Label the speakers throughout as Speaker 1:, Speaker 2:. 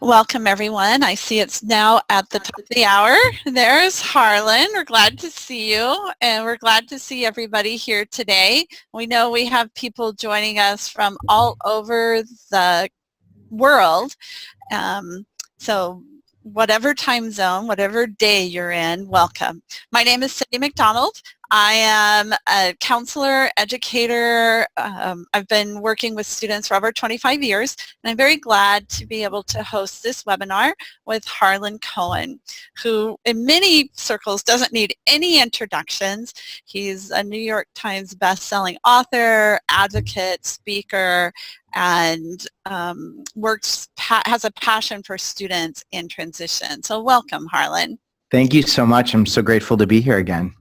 Speaker 1: Welcome, everyone. I see it's now at the top of the hour. There's Harlan. We're glad to see you, and we're glad to see everybody here today. We know we have people joining us from all over the world. So whatever time zone, whatever day you're in, welcome. My name is Cyndy McDonald. I am a counselor, educator. I've been working with students for over 25 years, and I'm very glad to be able to host this webinar with Harlan Cohen, who in many circles doesn't need any introductions. He's a New York Times best-selling author, advocate, speaker, and has a passion for students in transition. So welcome, Harlan.
Speaker 2: Thank you so much. I'm so grateful to be here again.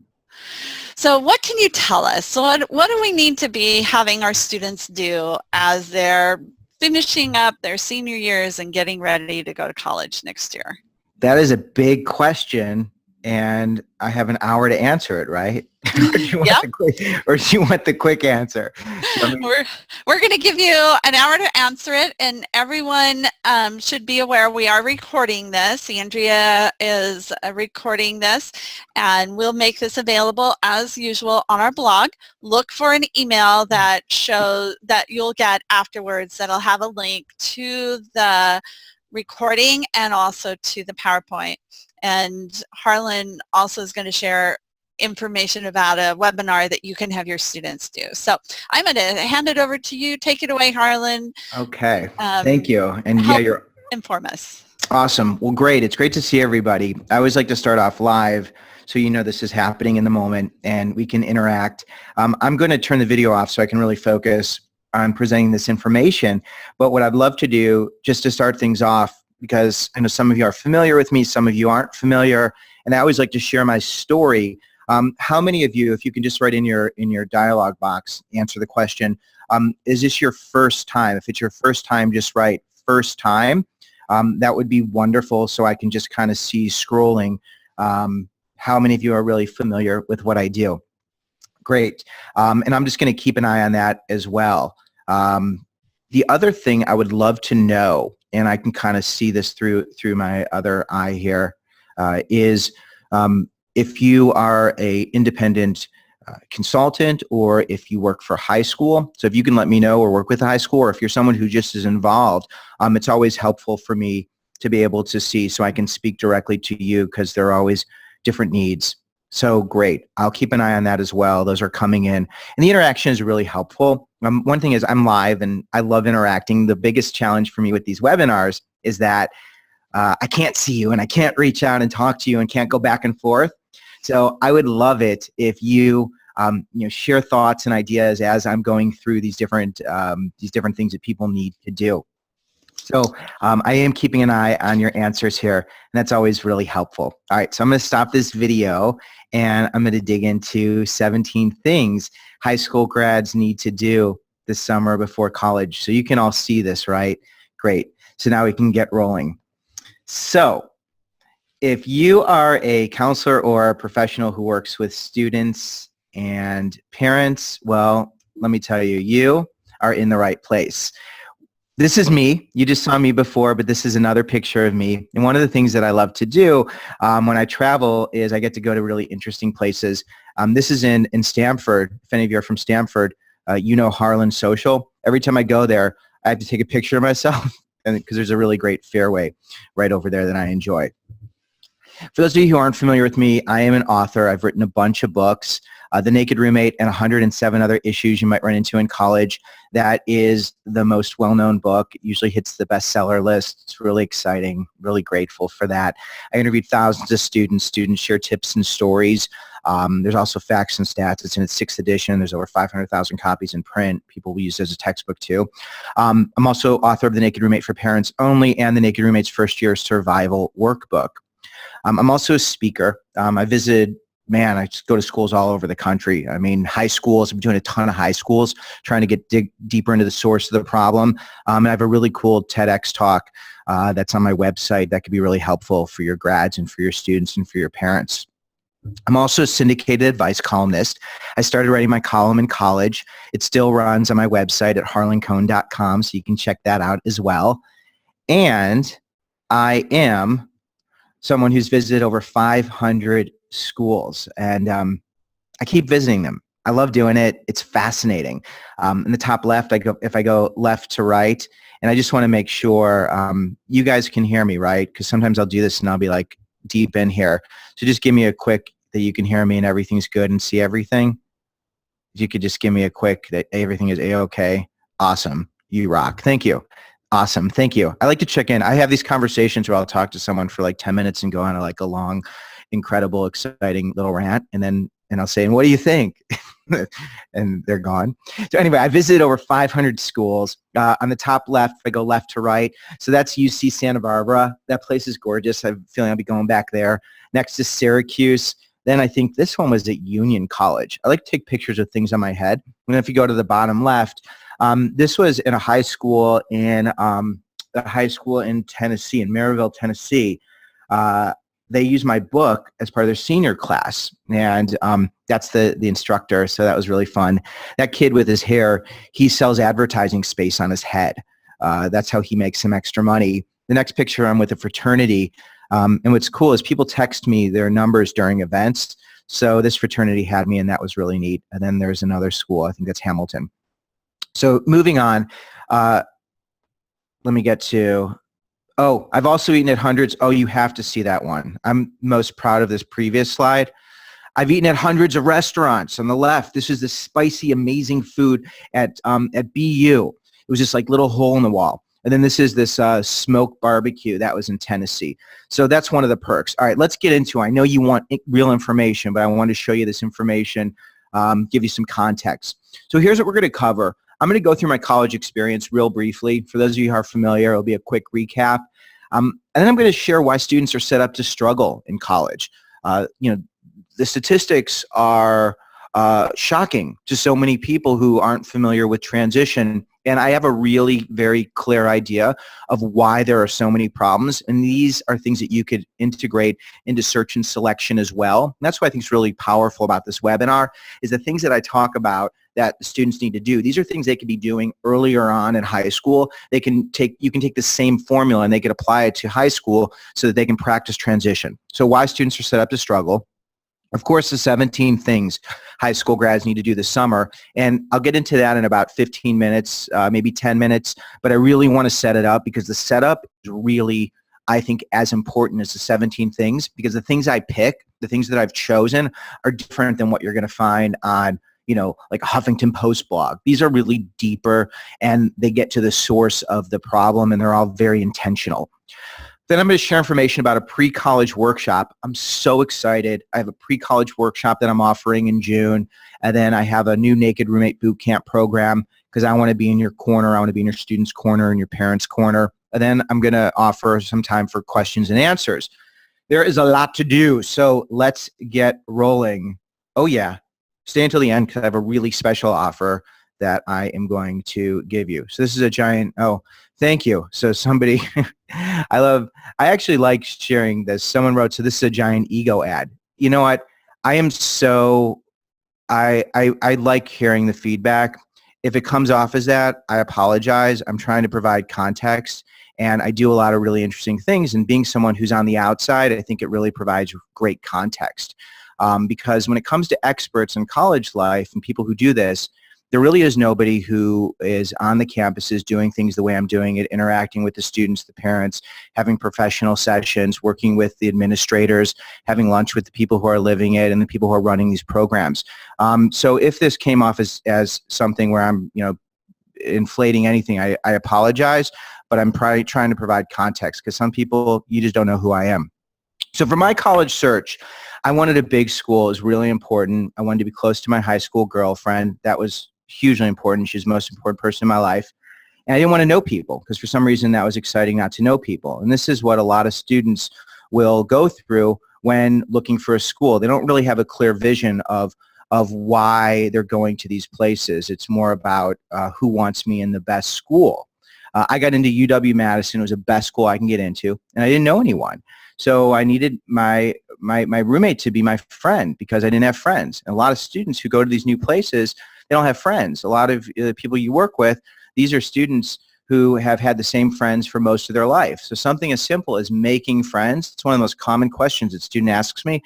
Speaker 1: So what can you tell us? So what do we need to be having our students do as they're finishing up their senior years and getting ready to go to college next year?
Speaker 2: That is a big question, and I have an hour to answer it, right? Or do you want the quick answer?
Speaker 1: We're going to give you an hour to answer it, and everyone should be aware we are recording this. Andrea is recording this, and we'll make this available as usual on our blog. Look for an email that you'll get afterwards that'll have a link to the recording and also to the PowerPoint. And Harlan also is going to share information about a webinar that you can have your students do. So I'm going to hand it over to you. Take it away, Harlan.
Speaker 2: Okay. Thank you. And
Speaker 1: inform us.
Speaker 2: Awesome. Well, great. It's great to see everybody. I always like to start off live so you know this is happening in the moment and we can interact. I'm going to turn the video off so I can really focus on presenting this information. But what I'd love to do, just to start things off, because I know some of you are familiar with me, some of you aren't familiar, and I always like to share my story. How many of you, if you can just write in your dialogue box, answer the question, is this your first time? If it's your first time, just write first time. That would be wonderful so I can just kind of see scrolling how many of you are really familiar with what I do. Great. And I'm just going to keep an eye on that as well. The other thing I would love to know, and I can kind of see this through my other eye here, is if you are a independent consultant or if you work for high school. So if you can let me know or work with a high school, or if you're someone who just is involved, it's always helpful for me to be able to see so I can speak directly to you because there are always different needs. So great. I'll keep an eye on that as well. Those are coming in. And the interaction is really helpful. One thing is I'm live and I love interacting. The biggest challenge for me with these webinars is that I can't see you and I can't reach out and talk to you and can't go back and forth. So I would love it if you share thoughts and ideas as I'm going through these different things that people need to do. So I am keeping an eye on your answers here, and that's always really helpful. All right, so I'm going to stop this video, and I'm going to dig into 17 things high school grads need to do this summer before college. So you can all see this, right? Great. So now we can get rolling. So if you are a counselor or a professional who works with students and parents, well, let me tell you, you are in the right place. This is me. You just saw me before, but this is another picture of me. And one of the things that I love to do when I travel is I get to go to really interesting places. This is in Stamford. If any of you are from Stamford, you know Harlan Social. Every time I go there, I have to take a picture of myself because there's a really great fairway right over there that I enjoy. For those of you who aren't familiar with me, I am an author. I've written a bunch of books, The Naked Roommate and 107 Other Issues You Might Run Into in College. That is the most well-known book. It usually hits the bestseller list. It's really exciting, really grateful for that. I interviewed thousands of students. Students share tips and stories. There's also facts and stats. It's in its 6th edition. There's over 500,000 copies in print. People will use it as a textbook too. I'm also author of The Naked Roommate for Parents Only and The Naked Roommate's First Year Survival Workbook. I'm also a speaker. I visited, I just go to schools all over the country. I mean, high schools. I'm doing a ton of high schools, trying to dig deeper into the source of the problem. And I have a really cool TEDx talk that's on my website that could be really helpful for your grads and for your students and for your parents. I'm also a syndicated advice columnist. I started writing my column in college. It still runs on my website at harlancohen.com, so you can check that out as well. And I am someone who's visited over 500 schools, and I keep visiting them. I love doing it. It's fascinating. In the top left, if I go left to right, and I just want to make sure you guys can hear me, right? Because sometimes I'll do this and I'll be like deep in here. So just give me a quick that you can hear me and everything's good and see everything. If you could just give me a quick that everything is A-okay. Awesome. You rock. Thank you. Awesome. Thank you. I like to check in. I have these conversations where I'll talk to someone for like 10 minutes and go on like a long, incredible, exciting little rant. And I'll say, and what do you think? And they're gone. So anyway, I visited over 500 schools. On the top left, I go left to right. So that's UC Santa Barbara. That place is gorgeous. I have a feeling I'll be going back there. Next is Syracuse. Then I think this one was at Union College. I like to take pictures of things on my head. And if you go to the bottom left, this was in a high school in Tennessee, in Maryville, Tennessee. They used my book as part of their senior class, and that's the instructor, so that was really fun. That kid with his hair, he sells advertising space on his head. That's how he makes some extra money. The next picture, I'm with a fraternity, and what's cool is people text me their numbers during events, so this fraternity had me, and that was really neat. And then there's another school, I think that's Hamilton. So moving on, let me get to... Oh, I've also eaten at hundreds. Oh, you have to see that one. I'm most proud of this previous slide. I've eaten at hundreds of restaurants. On the left, this is the spicy, amazing food at BU. It was just like little hole in the wall. And then this is this smoked barbecue. That was in Tennessee. So that's one of the perks. All right, let's get into it. I know you want real information, but I want to show you this information, give you some context. So here's what we're going to cover. I'm going to go through my college experience real briefly. For those of you who are familiar, it'll be a quick recap. And then I'm going to share why students are set up to struggle in college. The statistics are shocking to so many people who aren't familiar with transition. And I have a really very clear idea of why there are so many problems. And these are things that you could integrate into search and selection as well. And that's what I think is really powerful about this webinar is the things that I talk about that the students need to do. These are things they could be doing earlier on in high school. You can take the same formula and they could apply it to high school so that they can practice transition. So why students are set up to struggle. Of course, the 17 things high school grads need to do this summer, and I'll get into that in about 15 minutes, maybe 10 minutes, but I really want to set it up because the setup is really, I think, as important as the 17 things because the things I pick, the things that I've chosen are different than what you're going to find on, like a Huffington Post blog. These are really deeper, and they get to the source of the problem, and they're all very intentional. Then I'm going to share information about a pre-college workshop. I'm so excited. I have a pre-college workshop that I'm offering in June. And then I have a new Naked Roommate Bootcamp program because I want to be in your corner. I want to be in your students' corner and your parents' corner. And then I'm going to offer some time for questions and answers. There is a lot to do, so let's get rolling. Oh, yeah. Stay until the end because I have a really special offer that I am going to give you. So this is a giant, oh, thank you. So somebody, I actually like sharing this. Someone wrote, so this is a giant ego ad. You know what? I like hearing the feedback. If it comes off as that, I apologize. I'm trying to provide context, and I do a lot of really interesting things. And being someone who's on the outside, I think it really provides great context. Because when it comes to experts in college life and people who do this, there really is nobody who is on the campuses doing things the way I'm doing it, interacting with the students, the parents, having professional sessions, working with the administrators, having lunch with the people who are living it and the people who are running these programs. So if this came off as something where I'm, inflating anything, I apologize, but I'm probably trying to provide context because some people, you just don't know who I am. So for my college search, I wanted a big school. It was really important. I wanted to be close to my high school girlfriend. That was hugely important. She was the most important person in my life. And I didn't want to know people because for some reason that was exciting not to know people. And this is what a lot of students will go through when looking for a school. They don't really have a clear vision of why they're going to these places. It's more about who wants me in the best school. I got into UW-Madison. It was the best school I can get into, and I didn't know anyone. So I needed my roommate to be my friend because I didn't have friends. And a lot of students who go to these new places, they don't have friends. A lot of the people you work with, these are students who have had the same friends for most of their life. So something as simple as making friends, it's one of the most common questions that a student asks me.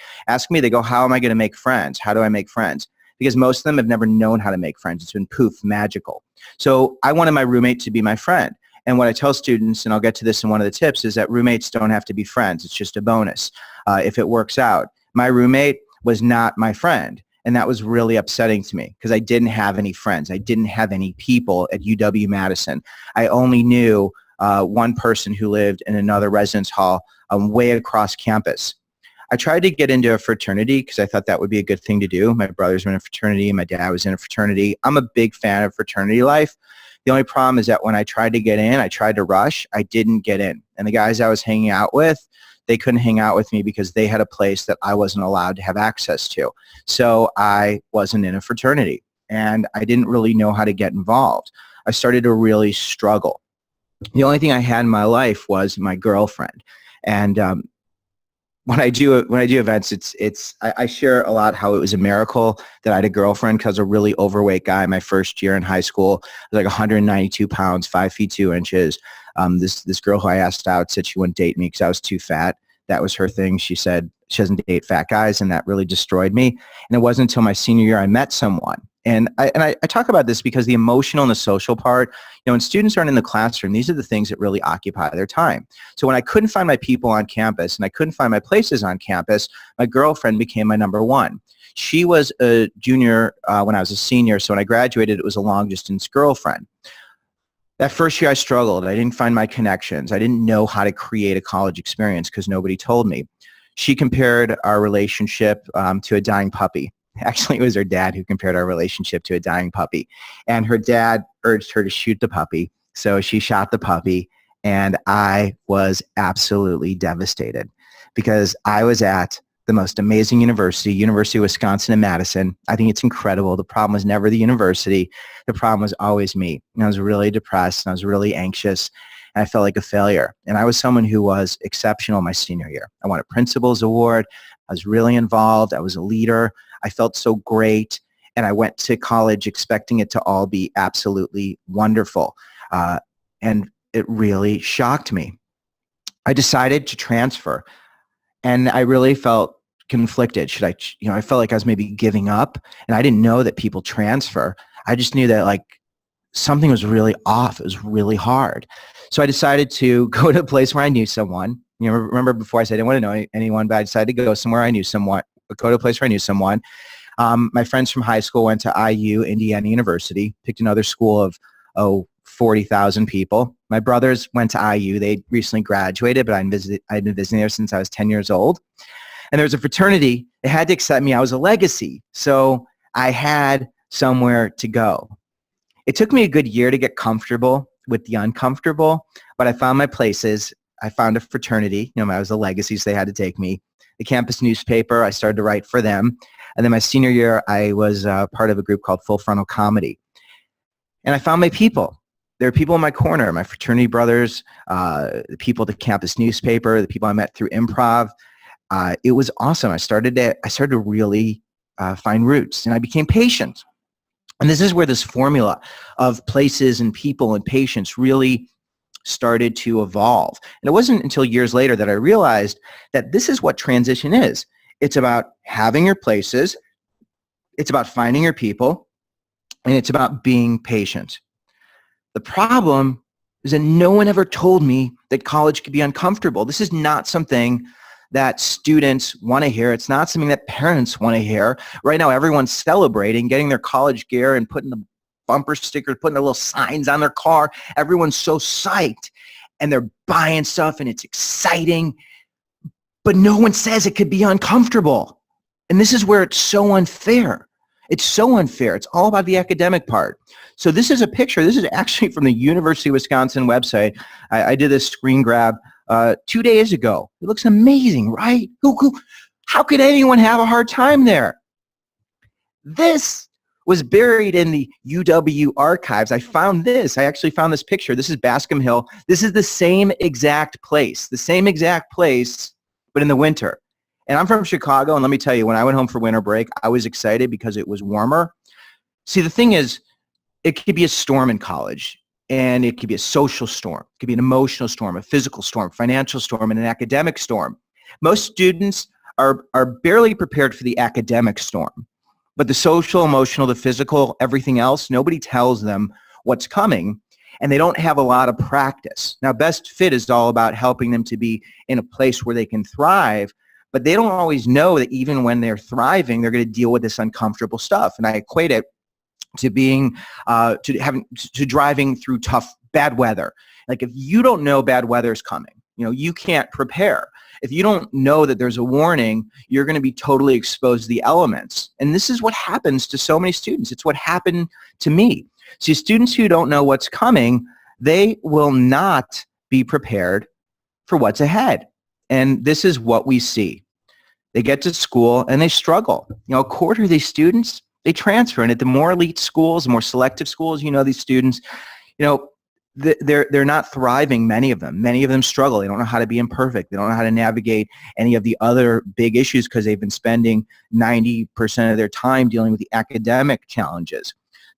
Speaker 2: They go, how am I going to make friends? How do I make friends? Because most of them have never known how to make friends. It's been poof, magical. So I wanted my roommate to be my friend. And what I tell students, and I'll get to this in one of the tips, is that roommates don't have to be friends. It's just a bonus if it works out. My roommate was not my friend. And that was really upsetting to me because I didn't have any friends. I didn't have any people at UW-Madison. I only knew one person who lived in another residence hall way across campus. I tried to get into a fraternity because I thought that would be a good thing to do. My brothers were in a fraternity. My dad was in a fraternity. I'm a big fan of fraternity life. The only problem is that when I tried to get in, I tried to rush. I didn't get in. And the guys I was hanging out with, they couldn't hang out with me because they had a place that I wasn't allowed to have access to. So I wasn't in a fraternity, and I didn't really know how to get involved. I started to really struggle. The only thing I had in my life was my girlfriend. And when I do events, I share a lot how it was a miracle that I had a girlfriend because a really overweight guy my first year in high school, like 192 pounds, 5 feet 2 inches. This girl who I asked out said she wouldn't date me because I was too fat. That was her thing. She said she doesn't date fat guys, and that really destroyed me. And it wasn't until my senior year I met someone. And I talk about this because the emotional and the social part, when students aren't in the classroom, these are the things that really occupy their time. So when I couldn't find my people on campus and I couldn't find my places on campus, my girlfriend became my number one. She was a junior when I was a senior, so when I graduated, it was a long-distance girlfriend. That first year I struggled. I didn't find my connections. I didn't know how to create a college experience because nobody told me. She compared our relationship to a dying puppy. Actually, it was her dad who compared our relationship to a dying puppy. And her dad urged her to shoot the puppy. So she shot the puppy, and I was absolutely devastated because I was at the most amazing university, University of Wisconsin in Madison. I think it's incredible. The problem was never the university. The problem was always me. And I was really depressed, and I was really anxious, and I felt like a failure. And I was someone who was exceptional my senior year. I won a principal's award. I was really involved. I was a leader. I felt so great. And I went to college expecting it to all be absolutely wonderful. And it really shocked me. I decided to transfer. And I really felt conflicted. I felt like I was maybe giving up, and I didn't know that people transfer. I just knew that something was really off. It was really hard. So I decided to go to a place where I knew someone. Remember before I said I didn't want to know anyone, but I decided to go somewhere I knew someone, go to a place where I knew someone. My friends from high school went to IU, Indiana University, picked another school of 40,000 people. My brothers went to IU. They recently graduated, but I'd been visiting there since I was 10 years old. And there was a fraternity. They had to accept me. I was a legacy. So I had somewhere to go. It took me a good year to get comfortable with the uncomfortable, but I found my places. I found a fraternity. I was a legacy, so they had to take me. The campus newspaper, I started to write for them. And then my senior year, I was part of a group called Full Frontal Comedy. And I found my people. There are people in my corner, my fraternity brothers, the people at the campus newspaper, the people I met through improv. It was awesome. I started to really find roots, and I became patient. And this is where this formula of places and people and patience really started to evolve. And it wasn't until years later that I realized that this is what transition is. It's about having your places, it's about finding your people, and it's about being patient. The problem is that no one ever told me that college could be uncomfortable. This is not something that students want to hear. It's not something that parents want to hear. Right now, everyone's celebrating, getting their college gear and putting the bumper stickers, putting their little signs on their car. Everyone's so psyched, and they're buying stuff, and it's exciting. But no one says it could be uncomfortable. And this is where it's so unfair. It's so unfair. It's all about the academic part. So this is a picture. This is actually from the University of Wisconsin website. I did this screen grab 2 days ago. It looks amazing, right? How could anyone have a hard time there? This was buried in the UW archives. I found this. I actually found this picture. This is Bascom Hill. This is the same exact place, but in the winter. And I'm from Chicago, and let me tell you, when I went home for winter break, I was excited because it was warmer. See, the thing is, it could be a storm in college. And it could be a social storm, it could be an emotional storm, a physical storm, financial storm, and an academic storm. Most students are barely prepared for the academic storm. But the social, emotional, the physical, everything else, nobody tells them what's coming, and they don't have a lot of practice. Now, Best Fit is all about helping them to be in a place where they can thrive, but they don't always know that even when they're thriving, they're going to deal with this uncomfortable stuff. And I equate it to being, to driving through tough, bad weather. Like if you don't know bad weather is coming, you can't prepare. If you don't know that there's a warning, you're going to be totally exposed to the elements. And this is what happens to so many students. It's what happened to me. See, students who don't know what's coming, they will not be prepared for what's ahead. And this is what we see. They get to school and they struggle. A quarter of these students, they transfer. And at the more elite schools, the more selective schools, these students, they're not thriving, many of them struggle. They don't know how to be imperfect. They don't know how to navigate any of the other big issues because they've been spending 90% of their time dealing with the academic challenges.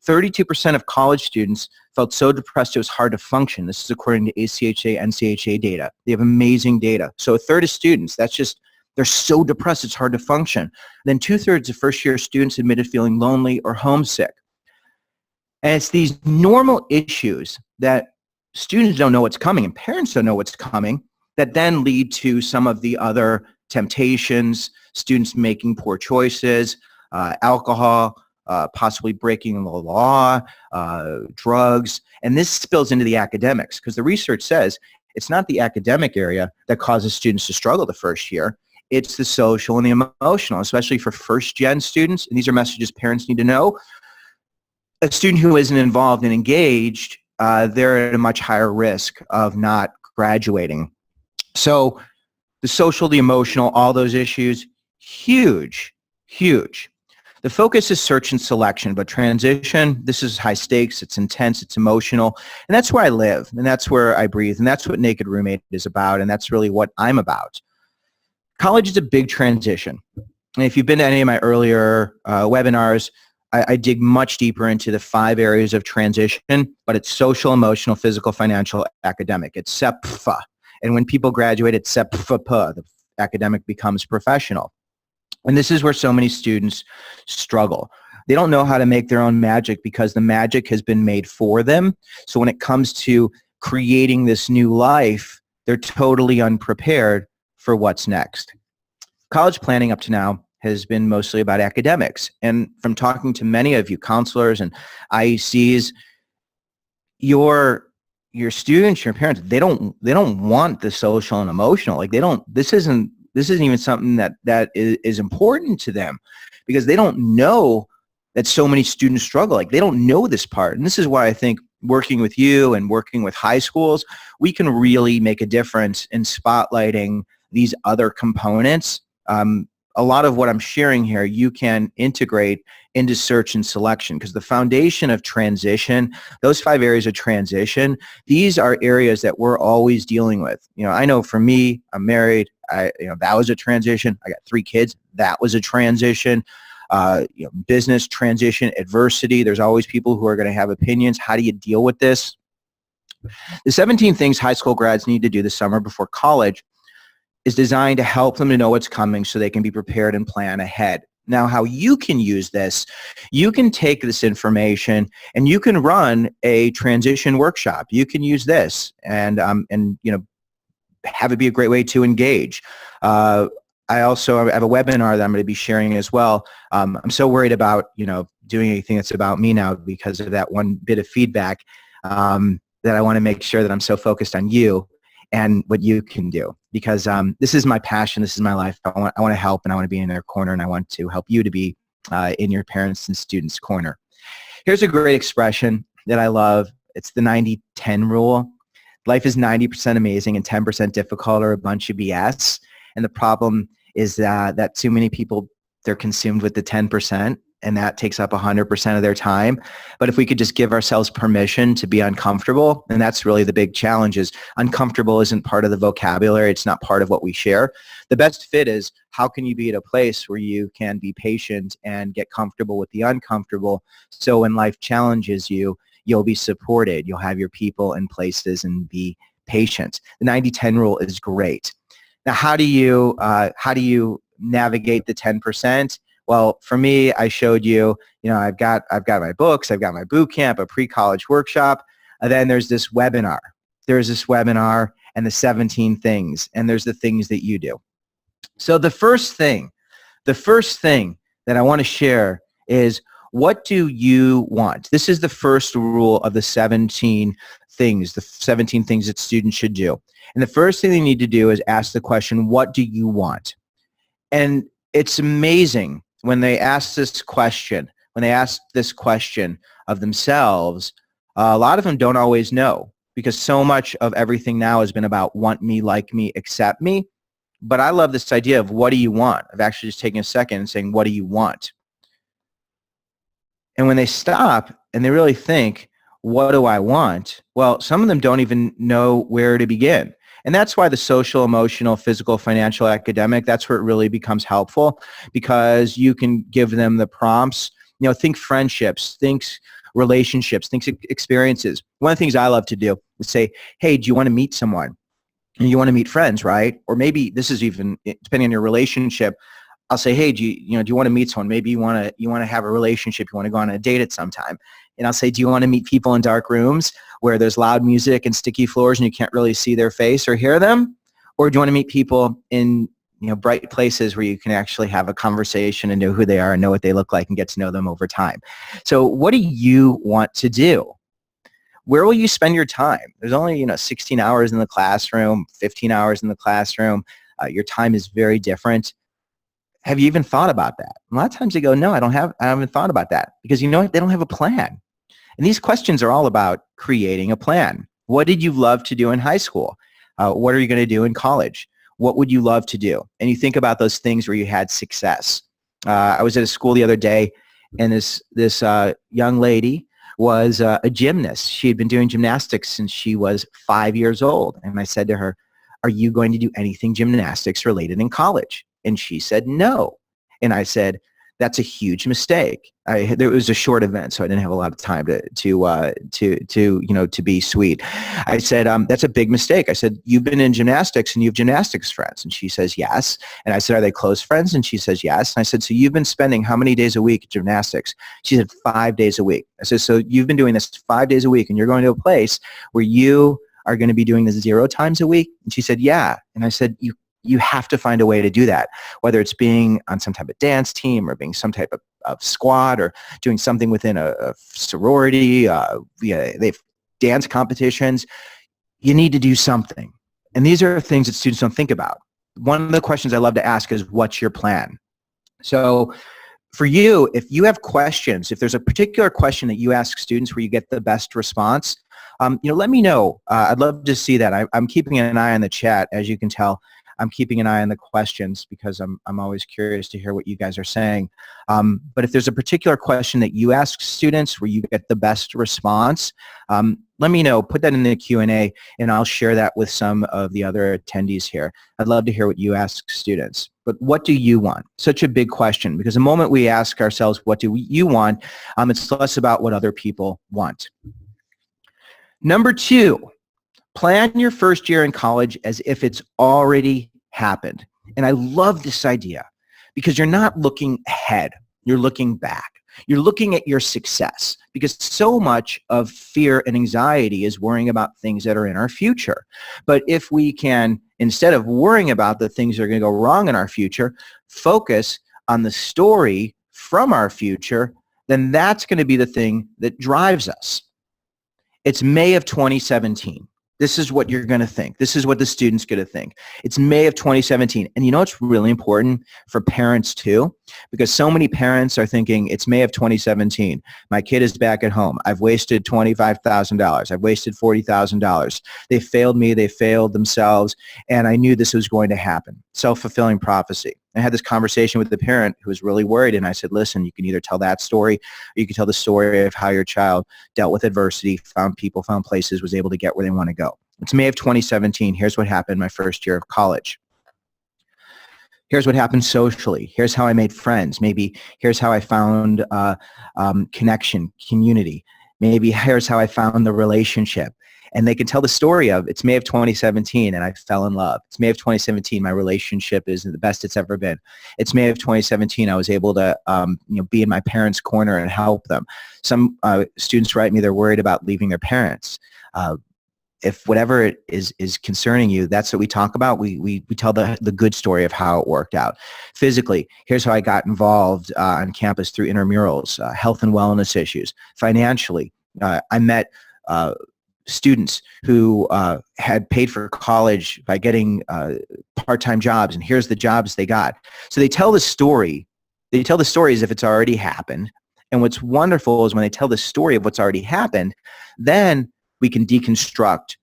Speaker 2: 32% of college students felt so depressed it was hard to function. This is according to ACHA, NCHA data. They have amazing data. So a third of students, they're so depressed it's hard to function. Then 2/3 of first-year students admitted feeling lonely or homesick. And it's these normal issues that students don't know what's coming and parents don't know what's coming that then lead to some of the other temptations, students making poor choices, alcohol, possibly breaking the law, drugs. And this spills into the academics because the research says it's not the academic area that causes students to struggle the first year. It's the social and the emotional, especially for first-gen students. And these are messages parents need to know. A student who isn't involved and engaged, they're at a much higher risk of not graduating. So the social, the emotional, all those issues, huge, huge. The focus is search and selection, but transition, this is high stakes, it's intense, it's emotional, and that's where I live, and that's where I breathe, and that's what Naked Roommate is about, and that's really what I'm about. College is a big transition. And if you've been to any of my earlier webinars, I dig much deeper into the 5 areas of transition, but it's social, emotional, physical, financial, academic. It's SEPFA. And when people graduate, it's SEPFA. The academic becomes professional. And this is where so many students struggle. They don't know how to make their own magic because the magic has been made for them. So when it comes to creating this new life, they're totally unprepared for what's next. College planning up to now has been mostly about academics. And from talking to many of you counselors and IECs, your students, your parents, they don't want the social and emotional. Like this isn't even something that is important to them because they don't know that so many students struggle. Like they don't know this part. And this is why I think working with you and working with high schools, we can really make a difference in spotlighting these other components. A lot of what I'm sharing here, you can integrate into search and selection because the foundation of transition, those 5 areas of transition, these are areas that we're always dealing with. I know for me, I'm married. That was a transition. I got 3 kids. That was a transition. Business transition, adversity. There's always people who are going to have opinions. How do you deal with this? The 17 things high school grads need to do this summer before college is designed to help them to know what's coming so they can be prepared and plan ahead. Now, how you can use this, you can take this information and you can run a transition workshop. You can use this and have it be a great way to engage. I also have a webinar that I'm going to be sharing as well. I'm so worried about doing anything that's about me now because of that one bit of feedback that I want to make sure that I'm so focused on you and what you can do because this is my passion. This is my life. I want to help and I want to be in their corner and I want to help you to be in your parents' and students' corner. Here's a great expression that I love. It's the 90-10 rule. Life is 90% amazing and 10% difficult or a bunch of BS. And the problem is that too many people, they're consumed with the 10%. And that takes up 100% of their time. But if we could just give ourselves permission to be uncomfortable, and that's really the big challenge is uncomfortable isn't part of the vocabulary. It's not part of what we share. The best fit is how can you be at a place where you can be patient and get comfortable with the uncomfortable so when life challenges you, you'll be supported, you'll have your people and places, and be patient. The 90-10 rule is great. Now, how do you navigate the 10%? Well, for me, I showed you, I've got my books, I've got my boot camp, a pre-college workshop, and then there's this webinar. There's this webinar and the 17 things, and there's the things that you do. So the first thing that I want to share is, what do you want? This is the first rule of the 17 things that students should do. And the first thing they need to do is ask the question, what do you want? And it's amazing when they ask this question, of themselves, a lot of them don't always know, because so much of everything now has been about want me, like me, accept me. But I love this idea of what do you want, of actually just taking a second and saying, what do you want? And when they stop and they really think, what do I want? Well, some of them don't even know where to begin. And that's why the social, emotional, physical, financial, academic, that's where it really becomes helpful, because you can give them the prompts. Think friendships, think relationships, think experiences. One of the things I love to do is say, hey, do you want to meet someone? And you want to meet friends, right? Or maybe this is even, depending on your relationship, I'll say, hey, do you want to meet someone? Maybe you want to have a relationship. You want to go on a date at some time. And I'll say, do you want to meet people in dark rooms where there's loud music and sticky floors and you can't really see their face or hear them? Or do you want to meet people in bright places where you can actually have a conversation and know who they are and know what they look like and get to know them over time? So what do you want to do? Where will you spend your time? There's only 16 hours in the classroom, 15 hours in the classroom. Your time is very different. Have you even thought about that? A lot of times they go, no, I haven't thought about that, because you know what? They don't have a plan. And these questions are all about creating a plan. What did you love to do in high school? What are you going to do in college? What would you love to do? And you think about those things where you had success. I was at a school the other day, and this young lady was a gymnast. She had been doing gymnastics since she was 5 years old. And I said to her, are you going to do anything gymnastics related in college? And she said no. And I said, that's a huge mistake. There was a short event, so I didn't have a lot of time to be sweet. I said, that's a big mistake. I said, you've been in gymnastics and you have gymnastics friends. And she says, yes. And I said, are they close friends? And she says, yes. And I said, so you've been spending how many days a week at gymnastics? She said, 5 days a week. I said, so you've been doing this 5 days a week, and you're going to a place where you are going to be doing this 0 times a week? And she said, yeah. And I said, you have to find a way to do that, whether it's being on some type of dance team or being some type of squad or doing something within a sorority. They have dance competitions. You need to do something. And these are things that students don't think about. One of the questions I love to ask is, what's your plan? So for you, if you have questions, if there's a particular question that you ask students where you get the best response, let me know. I'd love to see that. I'm keeping an eye on the chat, as you can tell. I'm keeping an eye on the questions because I'm always curious to hear what you guys are saying. But if there's a particular question that you ask students where you get the best response, let me know. Put that in the Q&A, and I'll share that with some of the other attendees here. I'd love to hear what you ask students. But what do you want? Such a big question, because the moment we ask ourselves, what do you want, it's less about what other people want. Number 2. Plan your first year in college as if it's already happened. And I love this idea, because you're not looking ahead. You're looking back. You're looking at your success, because so much of fear and anxiety is worrying about things that are in our future. But if we can, instead of worrying about the things that are going to go wrong in our future, focus on the story from our future, then that's going to be the thing that drives us. It's May of 2017. This is what you're going to think. This is what the student's going to think. It's May of 2017. And you know what's really important for parents too? Because so many parents are thinking, it's May of 2017. My kid is back at home. I've wasted $25,000. I've wasted $40,000. They failed me. They failed themselves. And I knew this was going to happen. Self-fulfilling prophecy. I had this conversation with the parent who was really worried, and I said, listen, you can either tell that story, or you can tell the story of how your child dealt with adversity, found people, found places, was able to get where they want to go. It's May of 2017. Here's what happened my first year of college. Here's what happened socially. Here's how I made friends. Maybe here's how I found connection, community. Maybe here's how I found the relationship. And they can tell the story of, it's May of 2017 and I fell in love. It's May of 2017, my relationship is the best it's ever been. It's May of 2017, I was able to be in my parents' corner and help them. Some students write me they're worried about leaving their parents. If whatever it is concerning you, that's what we talk about. We tell the good story of how it worked out. Physically, here's how I got involved on campus through intramurals, health and wellness issues. Financially, I met students who had paid for college by getting part-time jobs, and here's the jobs they got. So they tell the story. They tell the story as if it's already happened. And what's wonderful is when they tell the story of what's already happened, then we can deconstruct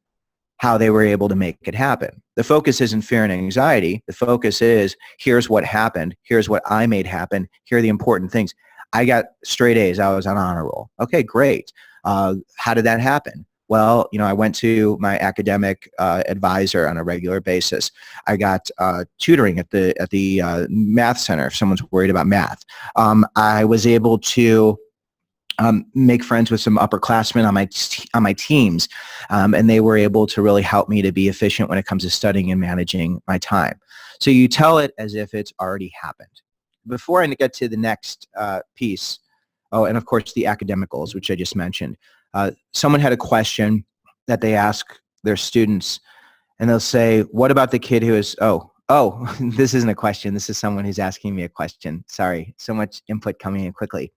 Speaker 2: how they were able to make it happen. The focus isn't fear and anxiety. The focus is, here's what happened. Here's what I made happen. Here are the important things. I got straight A's. I was on honor roll. Okay, great. How did that happen? Well, I went to my academic advisor on a regular basis. I got tutoring at the math center if someone's worried about math. I was able to make friends with some upperclassmen on my teams, and they were able to really help me to be efficient when it comes to studying and managing my time. So you tell it as if it's already happened. Before I get to the next piece, and of course the academic goals, which I just mentioned. Someone had a question that they ask their students, and they'll say, what about the kid who is, this isn't a question. This is someone who's asking me a question. Sorry, so much input coming in quickly.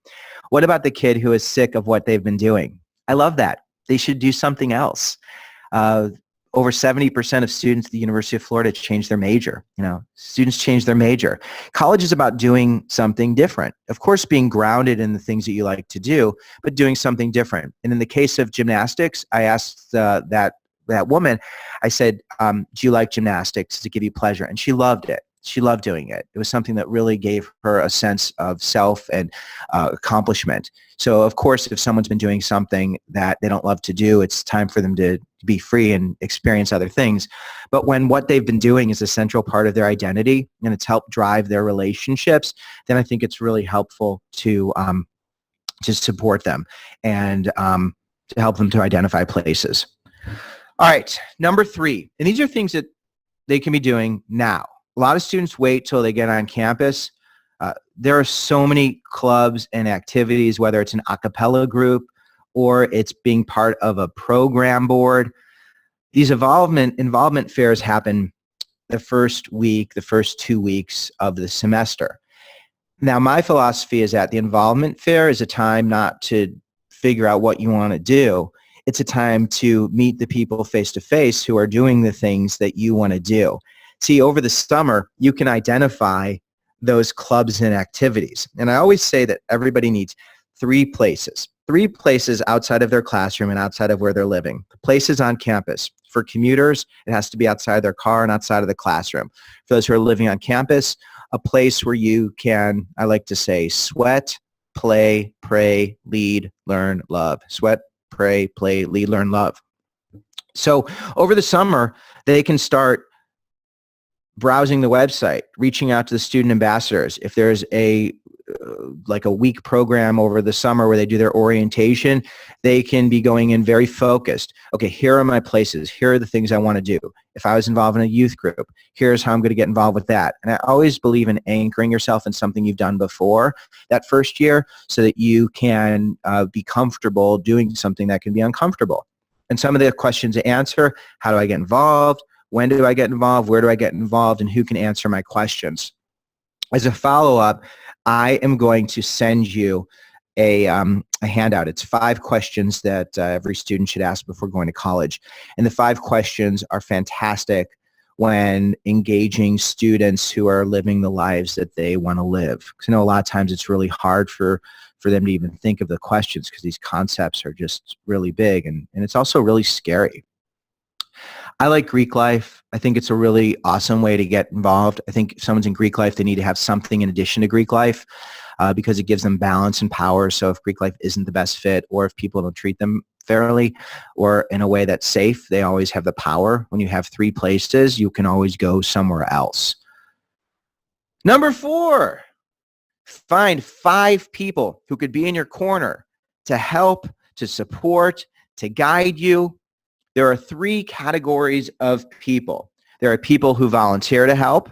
Speaker 2: What about the kid who is sick of what they've been doing? I love that. They should do something else. Over 70% of students at the University of Florida change their major. Students change their major. College is about doing something different. Of course, being grounded in the things that you like to do, but doing something different. And in the case of gymnastics, I asked that woman, I said, do you like gymnastics? Does it give you pleasure? And she loved it. She loved doing it. It was something that really gave her a sense of self and accomplishment. So of course, if someone's been doing something that they don't love to do, it's time for them to be free and experience other things. But when what they've been doing is a central part of their identity and it's helped drive their relationships, then I think it's really helpful to support them and to help them to identify places. All right, number 3, and these are things that they can be doing now. A lot of students wait till they get on campus. There are so many clubs and activities, whether it's an a cappella group or it's being part of a program board. These involvement fairs happen the first week, the first 2 weeks of the semester. Now, my philosophy is that the involvement fair is a time not to figure out what you want to do. It's a time to meet the people face-to-face who are doing the things that you want to do. See, over the summer, you can identify those clubs and activities. And I always say that everybody needs 3 places outside of their classroom and outside of where they're living. The places on campus. For commuters, it has to be outside their car and outside of the classroom. For those who are living on campus, a place where you can, I like to say, sweat, play, pray, lead, learn, love. Sweat, pray, play, lead, learn, love. So over the summer, they can start browsing the website, reaching out to the student ambassadors. If there's a week program over the summer where they do their orientation, they can be going in very focused. Okay, here are my places. Here are the things I want to do. If I was involved in a youth group, here's how I'm going to get involved with that. And I always believe in anchoring yourself in something you've done before that first year so that you can be comfortable doing something that can be uncomfortable. And some of the questions to answer: how do I get involved? When do I get involved? Where do I get involved? And who can answer my questions? As a follow-up, I am going to send you a handout. It's 5 questions that every student should ask before going to college. And the 5 questions are fantastic when engaging students who are living the lives that they want to live. Because I know a lot of times it's really hard for them to even think of the questions because these concepts are just really big, and it's also really scary. I like Greek life. I think it's a really awesome way to get involved. I think if someone's in Greek life, they need to have something in addition to Greek life because it gives them balance and power. So if Greek life isn't the best fit, or if people don't treat them fairly or in a way that's safe, they always have the power. When you have 3 places, you can always go somewhere else. Number 4, find 5 people who could be in your corner to help to support, to guide you. There are three categories of people. There are people who volunteer to help.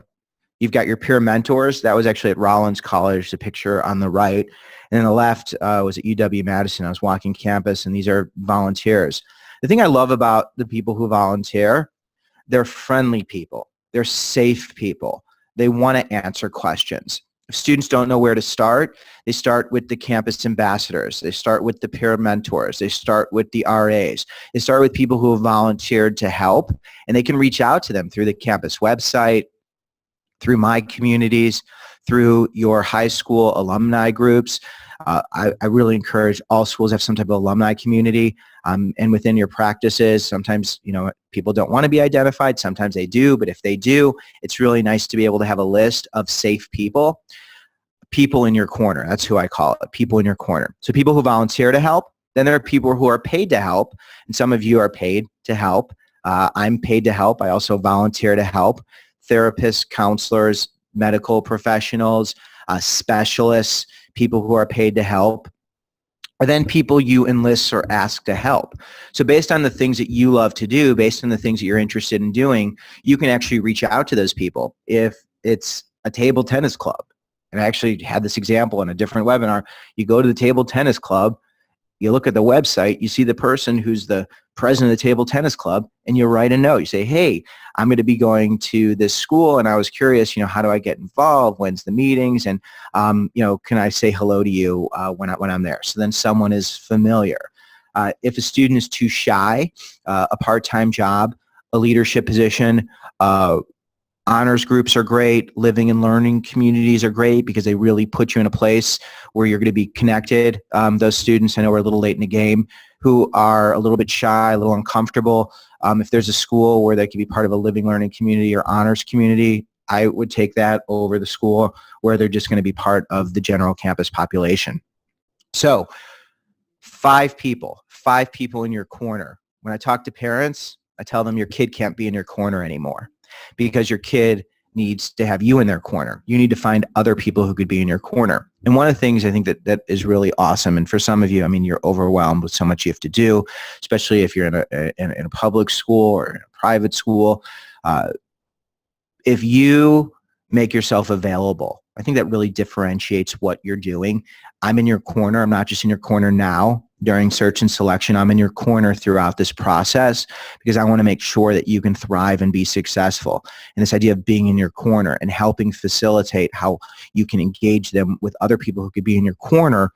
Speaker 2: You've got your peer mentors. That was actually at Rollins College, the picture on the right. And on the left was at UW-Madison. I was walking campus, and these are volunteers. The thing I love about the people who volunteer, they're friendly people. They're safe people. They want to answer questions. If students don't know where to start, they start with the campus ambassadors. They start with the peer mentors. They start with the RAs. They start with people who have volunteered to help, and they can reach out to them through the campus website, through my communities, through your high school alumni groups. I really encourage all schools to have some type of alumni community, and within your practices, sometimes, people don't want to be identified. Sometimes they do, but if they do, it's really nice to be able to have a list of safe people in your corner. That's who I call it, people in your corner. So people who volunteer to help. Then there are people who are paid to help, and some of you are paid to help. I'm paid to help. I also volunteer to help. Therapists, counselors, medical professionals, specialists, people who are paid to help, or then people you enlist or ask to help. So based on the things that you love to do, based on the things that you're interested in doing, you can actually reach out to those people. If it's a table tennis club, and I actually had this example in a different webinar, you go to the table tennis club, you look at the website, you see the person who's the president of the table tennis club, and you write a note. You say, hey, I'm going to be going to this school, and I was curious, how do I get involved? When's the meetings? And, can I say hello to you when I'm there? So then someone is familiar. If a student is too shy, a part-time job, a leadership position, honors groups are great. Living and learning communities are great because they really put you in a place where you're going to be connected. Those students, I know we're a little late in the game, who are a little bit shy, a little uncomfortable. If there's a school where they can be part of a living learning community or honors community, I would take that over the school where they're just going to be part of the general campus population. So 5 people in your corner. When I talk to parents, I tell them your kid can't be in your corner anymore, because your kid needs to have you in their corner. You need to find other people who could be in your corner. And one of the things I think that is really awesome, and for some of you, you're overwhelmed with so much you have to do, especially if you're in a public school or in a private school. If you make yourself available, I think that really differentiates what you're doing. I'm in your corner. I'm not just in your corner now during search and selection. I'm in your corner throughout this process because I want to make sure that you can thrive and be successful. And this idea of being in your corner and helping facilitate how you can engage them with other people who could be in your corner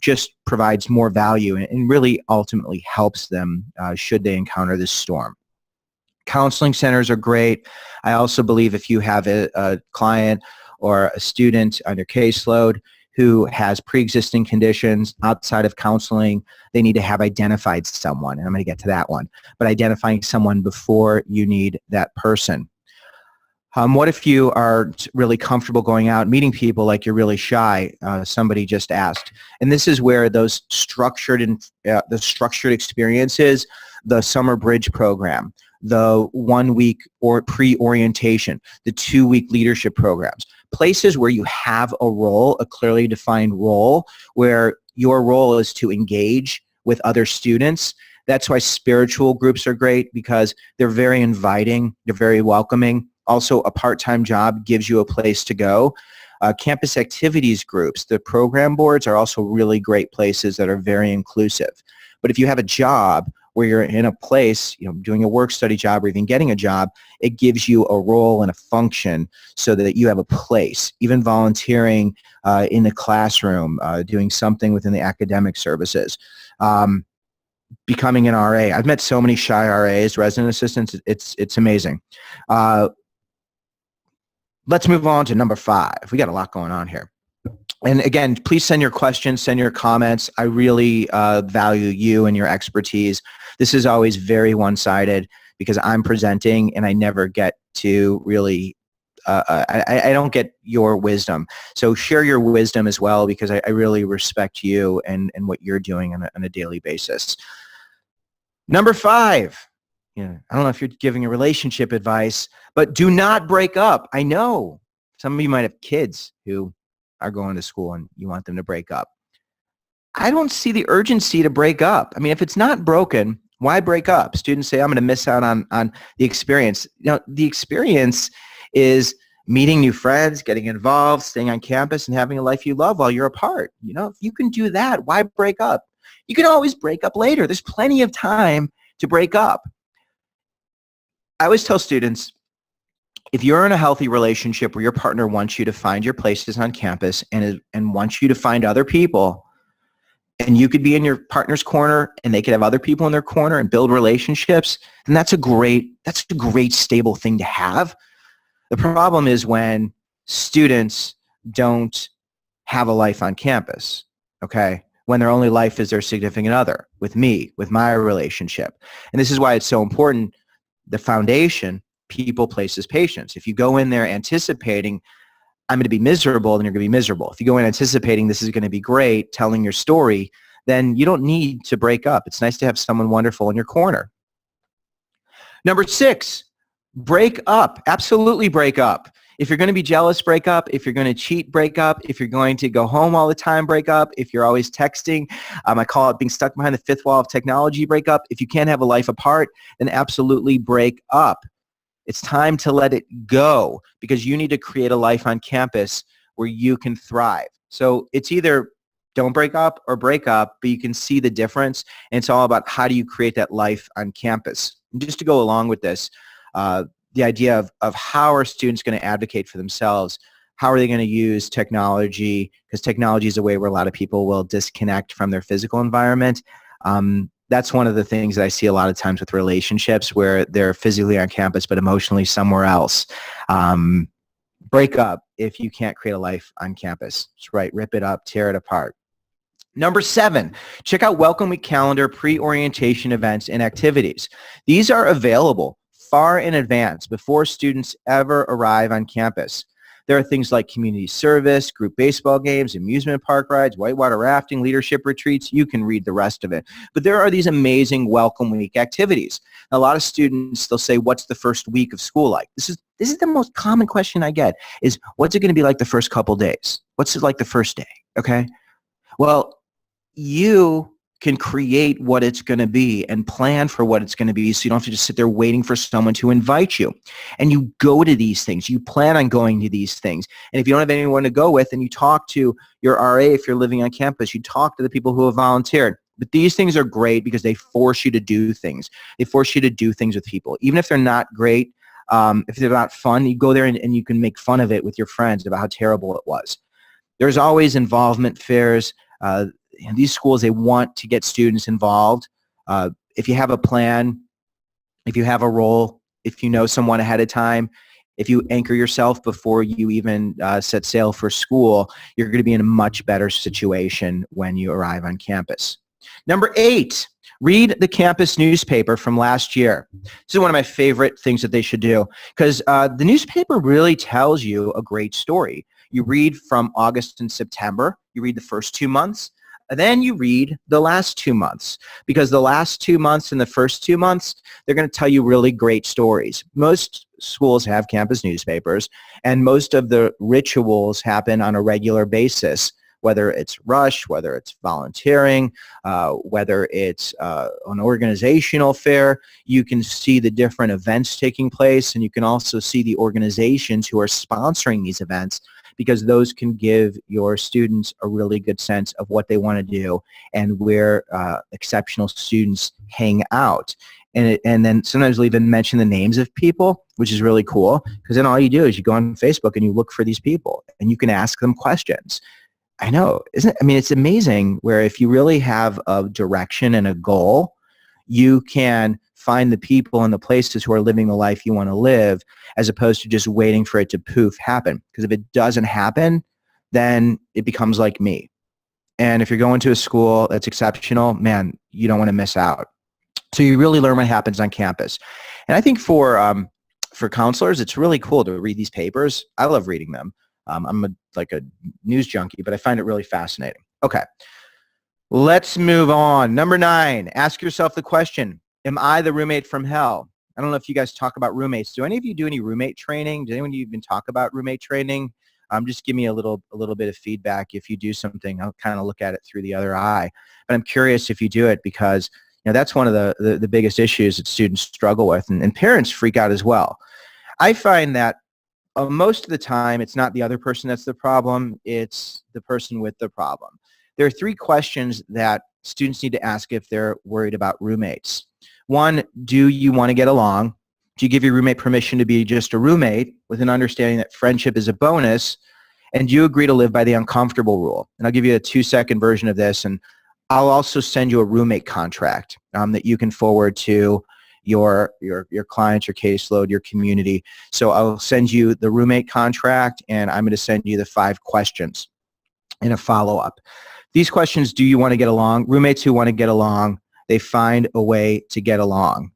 Speaker 2: just provides more value and really ultimately helps them should they encounter this storm. Counseling centers are great. I also believe if you have a client or a student on your caseload who has pre-existing conditions outside of counseling, they need to have identified someone, and I'm going to get to that one, but identifying someone before you need that person. What if you are really comfortable going out and meeting people like you're really shy? Somebody just asked. And this is where those structured experiences, the summer bridge program, the 1 week or pre-orientation, the 2 week leadership programs, places where you have a role, a clearly defined role, where your role is to engage with other students. That's why spiritual groups are great, because they're very inviting, they're very welcoming. Also, a part-time job gives you a place to go. Campus activities groups, the program boards are also really great places that are very inclusive. But if you have a job where you're in a place, doing a work study job or even getting a job, it gives you a role and a function so that you have a place. Even volunteering in the classroom, doing something within the academic services, becoming an RA. I've met so many shy RAs, resident assistants. It's amazing. Let's move on to number 5. We got a lot going on here. And again, please send your questions, send your comments. I really value you and your expertise. This is always very one-sided because I'm presenting and I never get to really, I don't get your wisdom. So share your wisdom as well, because I really respect you and what you're doing on a daily basis. Number 5, I don't know if you're giving a relationship advice, but do not break up. I know some of you might have kids who are going to school and you want them to break up. I don't see the urgency to break up. I mean, if it's not broken, why break up? Students say, I'm going to miss out on the experience. The experience is meeting new friends, getting involved, staying on campus, and having a life you love while you're apart. If you can do that, why break up? You can always break up later. There's plenty of time to break up. I always tell students, if you're in a healthy relationship where your partner wants you to find your places on campus and wants you to find other people, and you could be in your partner's corner and they could have other people in their corner and build relationships, then that's a great stable thing to have. The problem is when students don't have a life on campus, okay? When their only life is their significant other, with me, with my relationship. And this is why it's so important, the foundation, people, places, patience. If you go in there anticipating, I'm going to be miserable, then you're going to be miserable. If you go in anticipating this is going to be great, telling your story, then you don't need to break up. It's nice to have someone wonderful in your corner. Number 6, break up. Absolutely break up. If you're going to be jealous, break up. If you're going to cheat, break up. If you're going to go home all the time, break up. If you're always texting, I call it being stuck behind the fifth wall of technology, break up. If you can't have a life apart, then absolutely break up. It's time to let it go because you need to create a life on campus where you can thrive. So it's either don't break up or break up, but you can see the difference. And it's all about how do you create that life on campus. And just to go along with this, the idea of how are students going to advocate for themselves? How are they going to use technology? Because technology is a way where a lot of people will disconnect from their physical environment. That's one of the things that I see a lot of times with relationships where they're physically on campus but emotionally somewhere else. Break up if you can't create a life on campus. That's right. Rip it up, tear it apart. Number 7, check out Welcome Week calendar pre-orientation events and activities. These are available far in advance before students ever arrive on campus. There are things like community service, group baseball games, amusement park rides, whitewater rafting, leadership retreats. You can read the rest of it. But there are these amazing Welcome Week activities. A lot of students, they'll say, what's the first week of school like? This is the most common question I get is, what's it going to be like the first couple days? What's it like the first day? Okay. Well, you can create what it's going to be and plan for what it's going to be so you don't have to just sit there waiting for someone to invite you. And you go to these things. You plan on going to these things. And if you don't have anyone to go with, then you talk to your RA if you're living on campus. You talk to the people who have volunteered. But these things are great because they force you to do things. They force you to do things with people. Even if they're not great, if they're not fun, you go there and you can make fun of it with your friends about how terrible it was. There's always involvement fairs. These schools, they want to get students involved. If you have a plan, if you have a role, if you know someone ahead of time, if you anchor yourself before you even set sail for school, you're going to be in a much better situation when you arrive on campus. Number 8, read the campus newspaper from last year. This is one of my favorite things that they should do because the newspaper really tells you a great story. You read from August and September. You read the first 2 months. And then you read the last 2 months because the last 2 months and the first 2 months, they're going to tell you really great stories. Most schools have campus newspapers, and most of the rituals happen on a regular basis, whether it's rush, whether it's volunteering, whether it's an organizational fair. You can see the different events taking place, and you can also see the organizations who are sponsoring these events, because those can give your students a really good sense of what they want to do and where exceptional students hang out. And then sometimes they'll even mention the names of people, which is really cool, because then all you do is you go on Facebook and you look for these people and you can ask them questions. I know, isn't it? I mean, it's amazing where if you really have a direction and a goal, you can find the people and the places who are living the life you want to live, as opposed to just waiting for it to poof happen. Because if it doesn't happen, then it becomes like me. And if you're going to a school that's exceptional, man, you don't want to miss out. So you really learn what happens on campus. And I think for counselors, it's really cool to read these papers. I love reading them. I'm like a news junkie, but I find it really fascinating. Okay, let's move on. Number 9, ask yourself the question, am I the roommate from hell? I don't know if you guys talk about roommates. Do any of you do any roommate training? Does anyone even talk about roommate training? Just give me a little bit of feedback. If you do something, I'll kind of look at it through the other eye. But I'm curious if you do it, because that's one of the biggest issues that students struggle with, and parents freak out as well. I find that most of the time, it's not the other person that's the problem, it's the person with the problem. There are 3 questions that students need to ask if they're worried about roommates. 1, do you want to get along? Do you give your roommate permission to be just a roommate with an understanding that friendship is a bonus? And do you agree to live by the uncomfortable rule? And I'll give you a 2-second version of this, and I'll also send you a roommate contract that you can forward to your clients, your caseload, your community. So I'll send you the roommate contract, and I'm going to send you the 5 questions in a follow-up. These questions: do you want to get along? Roommates who want to get along, they find a way to get along.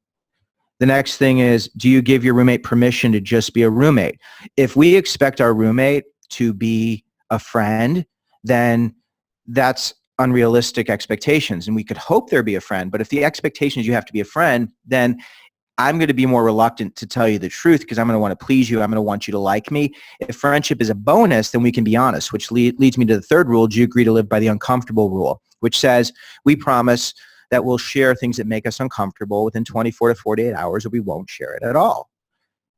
Speaker 2: The next thing is, do you give your roommate permission to just be a roommate? If we expect our roommate to be a friend, then that's unrealistic expectations, and we could hope there be a friend. But if the expectation is you have to be a friend, then I'm going to be more reluctant to tell you the truth, because I'm going to want to please you. I'm going to want you to like me. If friendship is a bonus, then we can be honest, which leads me to the 3rd rule: do you agree to live by the uncomfortable rule, which says we promise that we'll share things that make us uncomfortable within 24 to 48 hours, or we won't share it at all.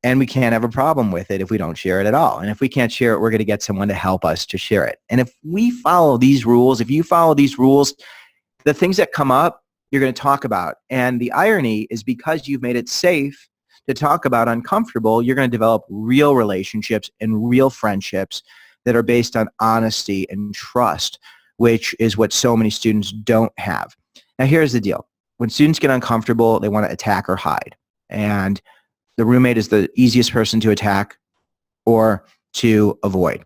Speaker 2: And we can't have a problem with it if we don't share it at all. And if we can't share it, we're going to get someone to help us to share it. And if we follow these rules, if you follow these rules, the things that come up, you're going to talk about. And the irony is, because you've made it safe to talk about uncomfortable, you're going to develop real relationships and real friendships that are based on honesty and trust, which is what so many students don't have. Now, here's the deal. When students get uncomfortable, they want to attack or hide. And the roommate is the easiest person to attack or to avoid.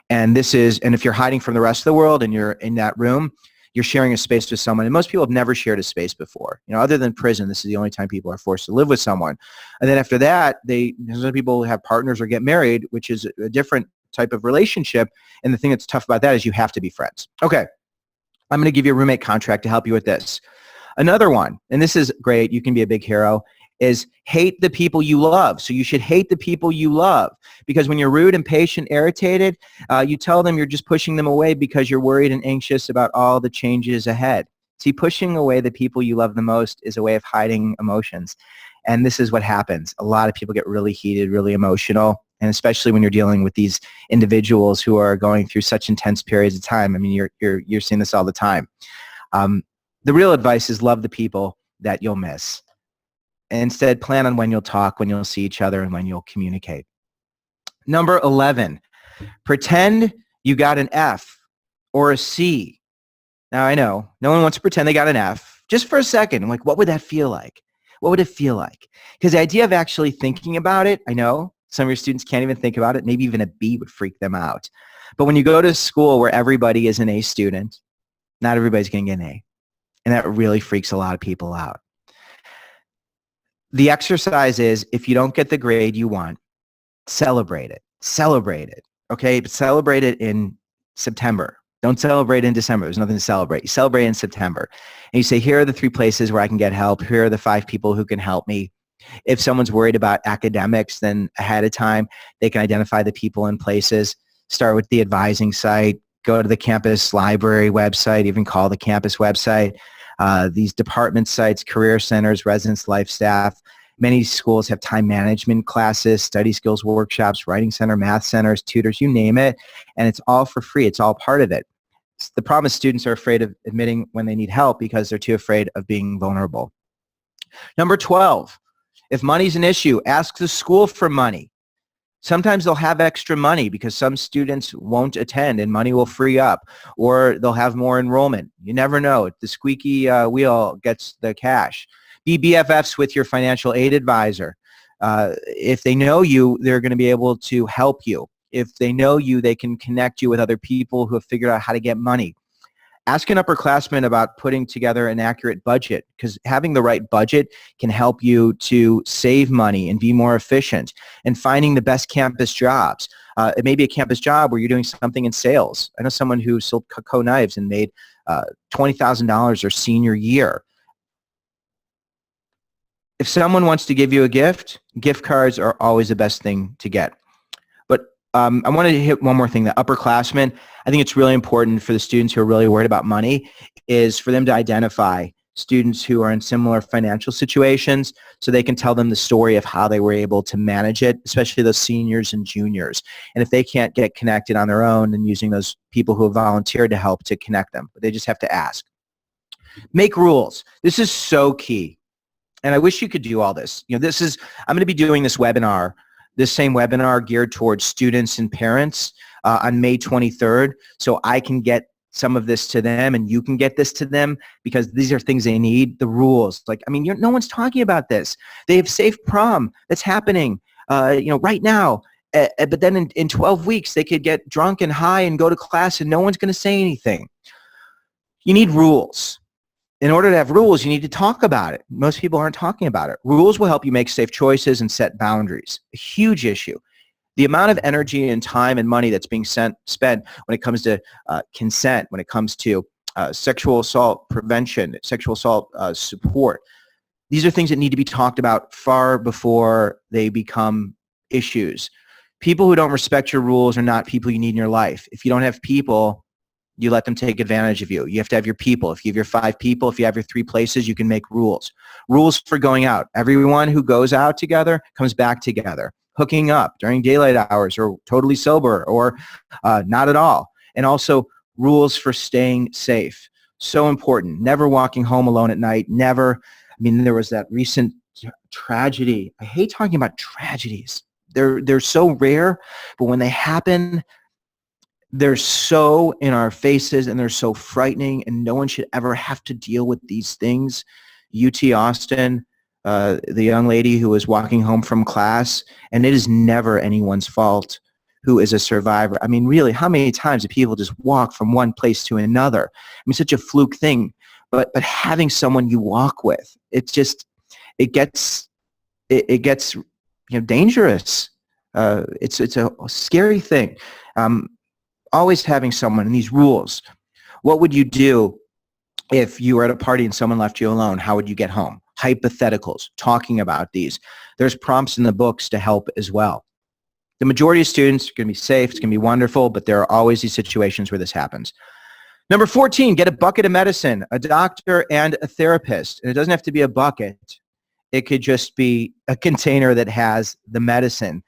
Speaker 2: And if you're hiding from the rest of the world and you're in that room, you're sharing a space with someone. And most people have never shared a space before. Other than prison, this is the only time people are forced to live with someone. And then after that, some people have partners or get married, which is a different type of relationship. And the thing that's tough about that is you have to be friends. Okay. I'm going to give you a roommate contract to help you with this. Another one, and this is great, you can be a big hero, is hate the people you love. So you should hate the people you love, because when you're rude, impatient, irritated, you tell them you're just pushing them away because you're worried and anxious about all the changes ahead. See, pushing away the people you love the most is a way of hiding emotions. And this is what happens. A lot of people get really heated, really emotional, and especially when you're dealing with these individuals who are going through such intense periods of time. I mean, you're seeing this all the time. The real advice is love the people that you'll miss. Instead, plan on when you'll talk, when you'll see each other, and when you'll communicate. Number 11, pretend you got an F or a C. Now, I know no one wants to pretend they got an F. Just for a second, like, what would that feel like? What would it feel like? Because the idea of actually thinking about it, I know some of your students can't even think about it. Maybe even a B would freak them out. But when you go to a school where everybody is an A student, not everybody's going to get an A. And that really freaks a lot of people out. The exercise is, if you don't get the grade you want, celebrate it. Celebrate it. Okay? But celebrate it in September. Don't celebrate in December. There's nothing to celebrate. You celebrate in September. And you say, here are the 3 places where I can get help. Here are the 5 people who can help me. If someone's worried about academics, then ahead of time, they can identify the people and places. Start with the advising site. Go to the campus library website. Even call the campus website. These department sites, career centers, residence life staff. Many schools have time management classes, study skills workshops, writing center, math centers, tutors, you name it. And it's all for free. It's all part of it. The problem is students are afraid of admitting when they need help because they're too afraid of being vulnerable. Number 12, if money's an issue, ask the school for money. Sometimes they'll have extra money because some students won't attend and money will free up, or they'll have more enrollment. You never know. The squeaky wheel gets the cash. Be BFFs with your financial aid advisor. If they know you, they're going to be able to help you. If they know you, they can connect you with other people who have figured out how to get money. Ask an upperclassman about putting together an accurate budget, because having the right budget can help you to save money and be more efficient, and finding the best campus jobs. It may be a campus job where you're doing something in sales. I know someone who sold Coco knives and made $20,000 their senior year. If someone wants to give you a gift, gift cards are always the best thing to get. But I want to hit one more thing. The upperclassmen, I think it's really important for the students who are really worried about money is for them to identify students who are in similar financial situations so they can tell them the story of how they were able to manage it, especially those seniors and juniors. And if they can't get connected on their own, then using those people who have volunteered to help to connect them. But they just have to ask. Make rules. This is so key. And I wish you could do all this. I'm going to be doing this same webinar geared towards students and parents on May 23rd. So I can get some of this to them and you can get this to them because these are things they need. The rules, no one's talking about this. They have safe prom that's happening, right now. But then in 12 weeks, they could get drunk and high and go to class and no one's going to say anything. You need rules. In order to have rules, you need to talk about it. Most people aren't talking about it. Rules will help you make safe choices and set boundaries. A huge issue. The amount of energy and time and money that's being spent when it comes to consent, when it comes to sexual assault prevention, sexual assault support, these are things that need to be talked about far before they become issues. People who don't respect your rules are not people you need in your life. If you don't have people, you let them take advantage of you. You have to have your people. If you have your 5 people, if you have your 3 places, you can make rules. Rules for going out. Everyone who goes out together comes back together. Hooking up during daylight hours or totally sober or not at all. And also rules for staying safe. So important. Never walking home alone at night. Never. There was that recent tragedy. I hate talking about tragedies. They're so rare, but when they happen, they're so in our faces and they're so frightening and no one should ever have to deal with these things. UT Austin, the young lady who was walking home from class, and it is never anyone's fault who is a survivor. Really, how many times do people just walk from one place to another? Such a fluke thing. But having someone you walk with, it gets dangerous. It's a scary thing. Always having someone, and these rules. What would you do if you were at a party and someone left you alone? How would you get home? Hypotheticals, talking about these. There's prompts in the books to help as well. The majority of students are going to be safe. It's going to be wonderful, but there are always these situations where this happens. Number 14, get a bucket of medicine, a doctor and a therapist. And it doesn't have to be a bucket. It could just be a container that has the medicine.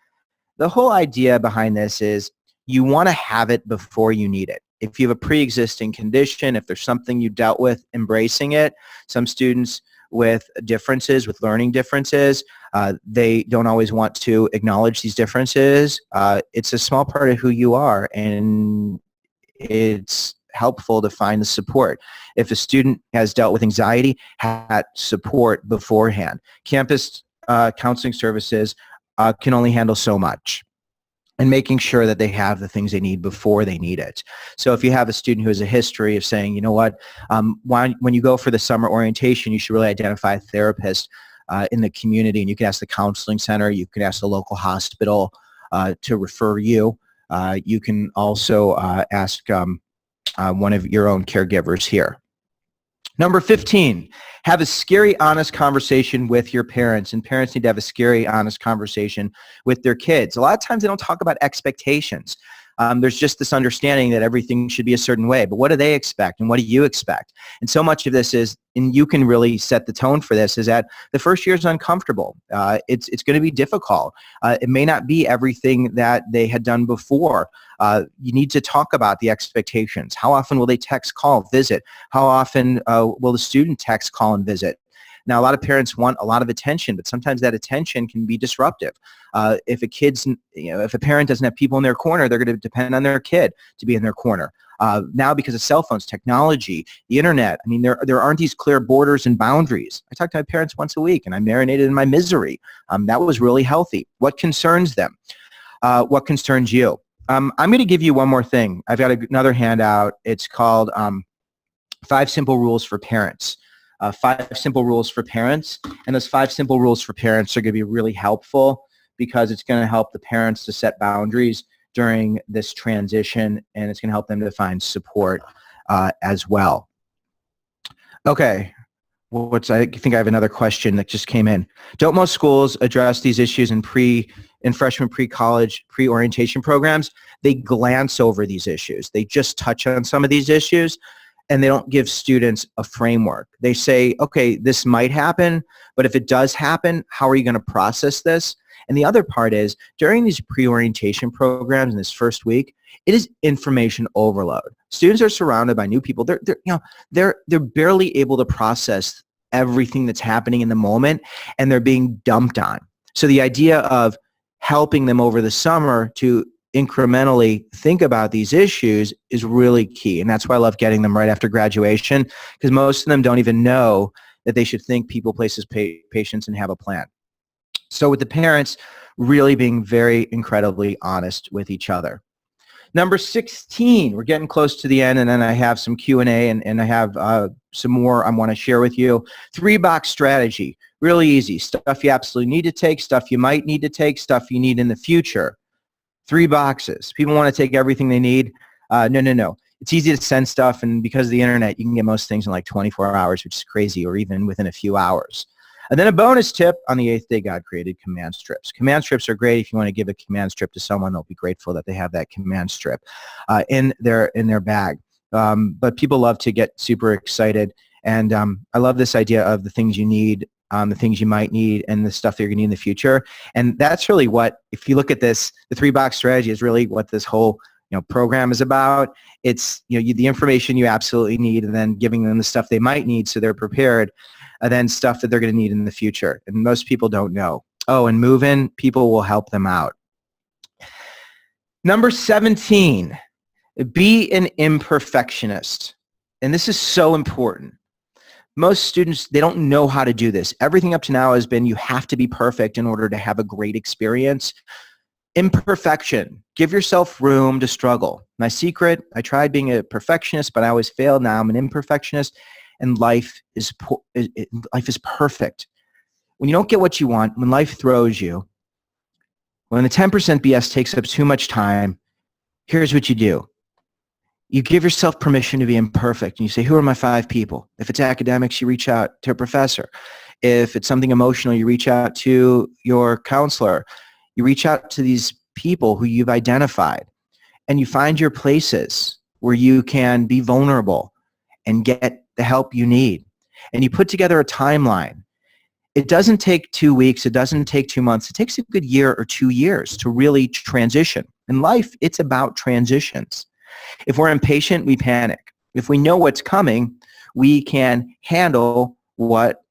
Speaker 2: The whole idea behind this is you want to have it before you need it. If you have a pre-existing condition, if there's something you dealt with, embracing it. Some students with differences, with learning differences, they don't always want to acknowledge these differences. It's a small part of who you are, and it's helpful to find the support. If a student has dealt with anxiety, have support beforehand. Campus counseling services can only handle so much, and making sure that they have the things they need before they need it. So if you have a student who has a history of saying, you know what, when you go for the summer orientation, you should really identify a therapist in the community, and you can ask the counseling center, you can ask the local hospital to refer you. You can also ask one of your own caregivers here. Number 15, have a scary, honest conversation with your parents. And parents need to have a scary, honest conversation with their kids. A lot of times they don't talk about expectations. There's just this understanding that everything should be a certain way. But what do they expect and what do you expect? And so much of this is, and you can really set the tone for this, is that the first year is uncomfortable. It's going to be difficult. It may not be everything that they had done before. You need to talk about the expectations. How often will they text, call, visit? How often will the student text, call, and visit? Now, a lot of parents want a lot of attention, but sometimes that attention can be disruptive. If a parent doesn't have people in their corner, they're going to depend on their kid to be in their corner. Now, because of cell phones, technology, the internet, there aren't these clear borders and boundaries. I talk to my parents once a week, and I'm marinated in my misery. That was really healthy. What concerns them? What concerns you? I'm going to give you one more thing. I've got another handout. It's called 5 Simple Rules for Parents. 5 simple rules for parents, and those 5 simple rules for parents are going to be really helpful because it's going to help the parents to set boundaries during this transition, and it's going to help them to find support as well. Okay, I think I have another question that just came in. Don't most schools address these issues in freshman pre-college, pre-orientation programs? They glance over these issues. They just touch on some of these issues, and they don't give students a framework. They say, okay, this might happen, but if it does happen, how are you going to process this? And the other part is, during these pre-orientation programs in this first week, it is information overload. Students are surrounded by new people. They're barely able to process everything that's happening in the moment, and they're being dumped on. So the idea of helping them over the summer to incrementally think about these issues is really key. And that's why I love getting them right after graduation, because most of them don't even know that they should think people, places, patients, and have a plan. So with the parents, really being very incredibly honest with each other. Number 16, we're getting close to the end, and then I have some Q&A, and I have some more I want to share with you. 3-box strategy, really easy. Stuff you absolutely need to take, stuff you might need to take, stuff you need in the future. 3 boxes. People want to take everything they need. No. It's easy to send stuff, and because of the internet, you can get most things in like 24 hours, which is crazy, or even within a few hours. And then a bonus tip on the 8th day God created command strips. Command strips are great if you want to give a command strip to someone. They'll be grateful that they have that command strip in their bag. But people love to get super excited, and I love this idea of the things you need, the things you might need, and the stuff that you're going to need in the future. And that's really what, if you look at this, the 3-box strategy is really what this whole program is about. It's the information you absolutely need, and then giving them the stuff they might need so they're prepared, and then stuff that they're going to need in the future. And most people don't know. Oh, and move in, people will help them out. Number 17, be an imperfectionist. And this is so important. Most students, they don't know how to do this. Everything up to now has been you have to be perfect in order to have a great experience. Imperfection. Give yourself room to struggle. My secret, I tried being a perfectionist, but I always failed. Now I'm an imperfectionist, and life is perfect. When you don't get what you want, when life throws you, when the 10% BS takes up too much time, here's what you do. You give yourself permission to be imperfect, and you say, who are my 5 people? If it's academics, you reach out to a professor. If it's something emotional, you reach out to your counselor. You reach out to these people who you've identified, and you find your places where you can be vulnerable and get the help you need. And you put together a timeline. It doesn't take 2 weeks. It doesn't take 2 months. It takes a good year or 2 years to really transition. In life, it's about transitions. If we're impatient, we panic. If we know what's coming, we can handle what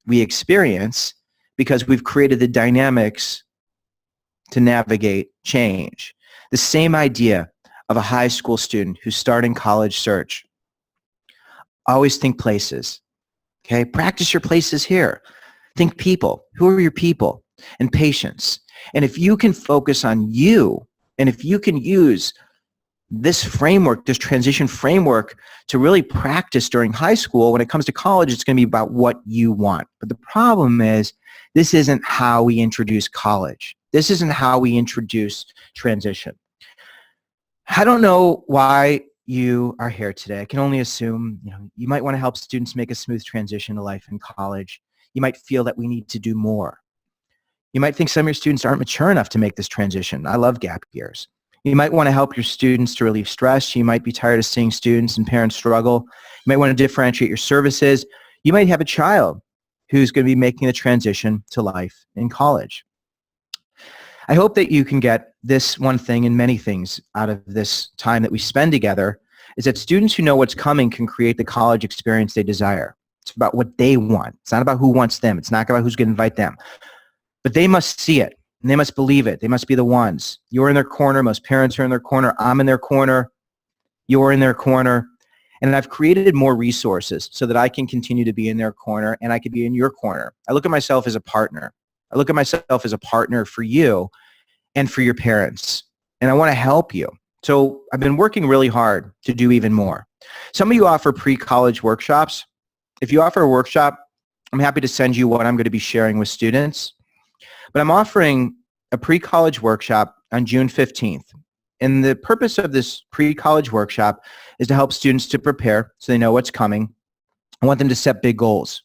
Speaker 2: we experience because we've created the dynamics to navigate change. The same idea of a high school student who's starting college search. Always think places. Okay? Practice your places here. Think people. Who are your people? And patience. And if you can focus on you, and if you can use this framework, this transition framework, to really practice during high school, when it comes to college, it's going to be about what you want. But the problem is, this isn't how we introduce college. This isn't how we introduce transition. I don't know why you are here today. I can only assume you might want to help students make a smooth transition to life in college. You might feel that we need to do more. You might think some of your students aren't mature enough to make this transition. I love gap years. You might want to help your students to relieve stress. You might be tired of seeing students and parents struggle. You might want to differentiate your services. You might have a child who's going to be making the transition to life in college. I hope that you can get this one thing and many things out of this time that we spend together, is that students who know what's coming can create the college experience they desire. It's about what they want. It's not about who wants them. It's not about who's going to invite them. But they must see it, and they must believe it. They must be the ones. You're in their corner. Most parents are in their corner. I'm in their corner. You're in their corner. And I've created more resources so that I can continue to be in their corner, and I could be in your corner. I look at myself as a partner. I look at myself as a partner for you and for your parents. And I want to help you. So I've been working really hard to do even more. Some of you offer pre-college workshops. If you offer a workshop, I'm happy to send you what I'm going to be sharing with students. But I'm offering a pre-college workshop on June 15th. And the purpose of this pre-college workshop is to help students to prepare so they know what's coming. I want them to set big goals.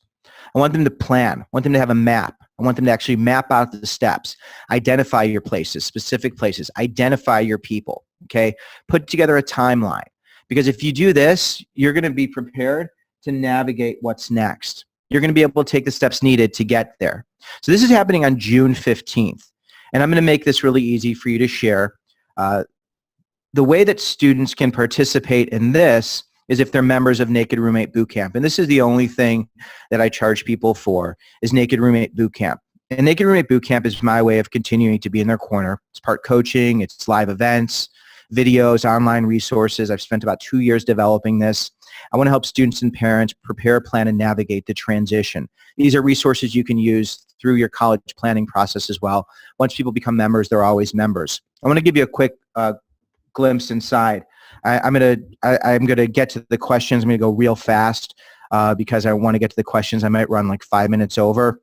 Speaker 2: I want them to plan. I want them to have a map. I want them to actually map out the steps, identify your places, specific places, identify your people, okay? Put together a timeline. Because if you do this, you're going to be prepared to navigate what's next. You're going to be able to take the steps needed to get there. So this is happening on June 15th. And I'm going to make this really easy for you to share. The way that students can participate in this is if they're members of Naked Roommate Bootcamp. And this is the only thing that I charge people for, is Naked Roommate Bootcamp. And Naked Roommate Bootcamp is my way of continuing to be in their corner. It's part coaching, it's live events, videos, online resources. I've spent about 2 years developing this. I want to help students and parents prepare, plan, and navigate the transition. These are resources you can use through your college planning process as well. Once people become members, they're always members. I want to give you a quick glimpse inside. I'm gonna get to the questions. I'm gonna go real fast because I want to get to the questions. I might run like 5 minutes over,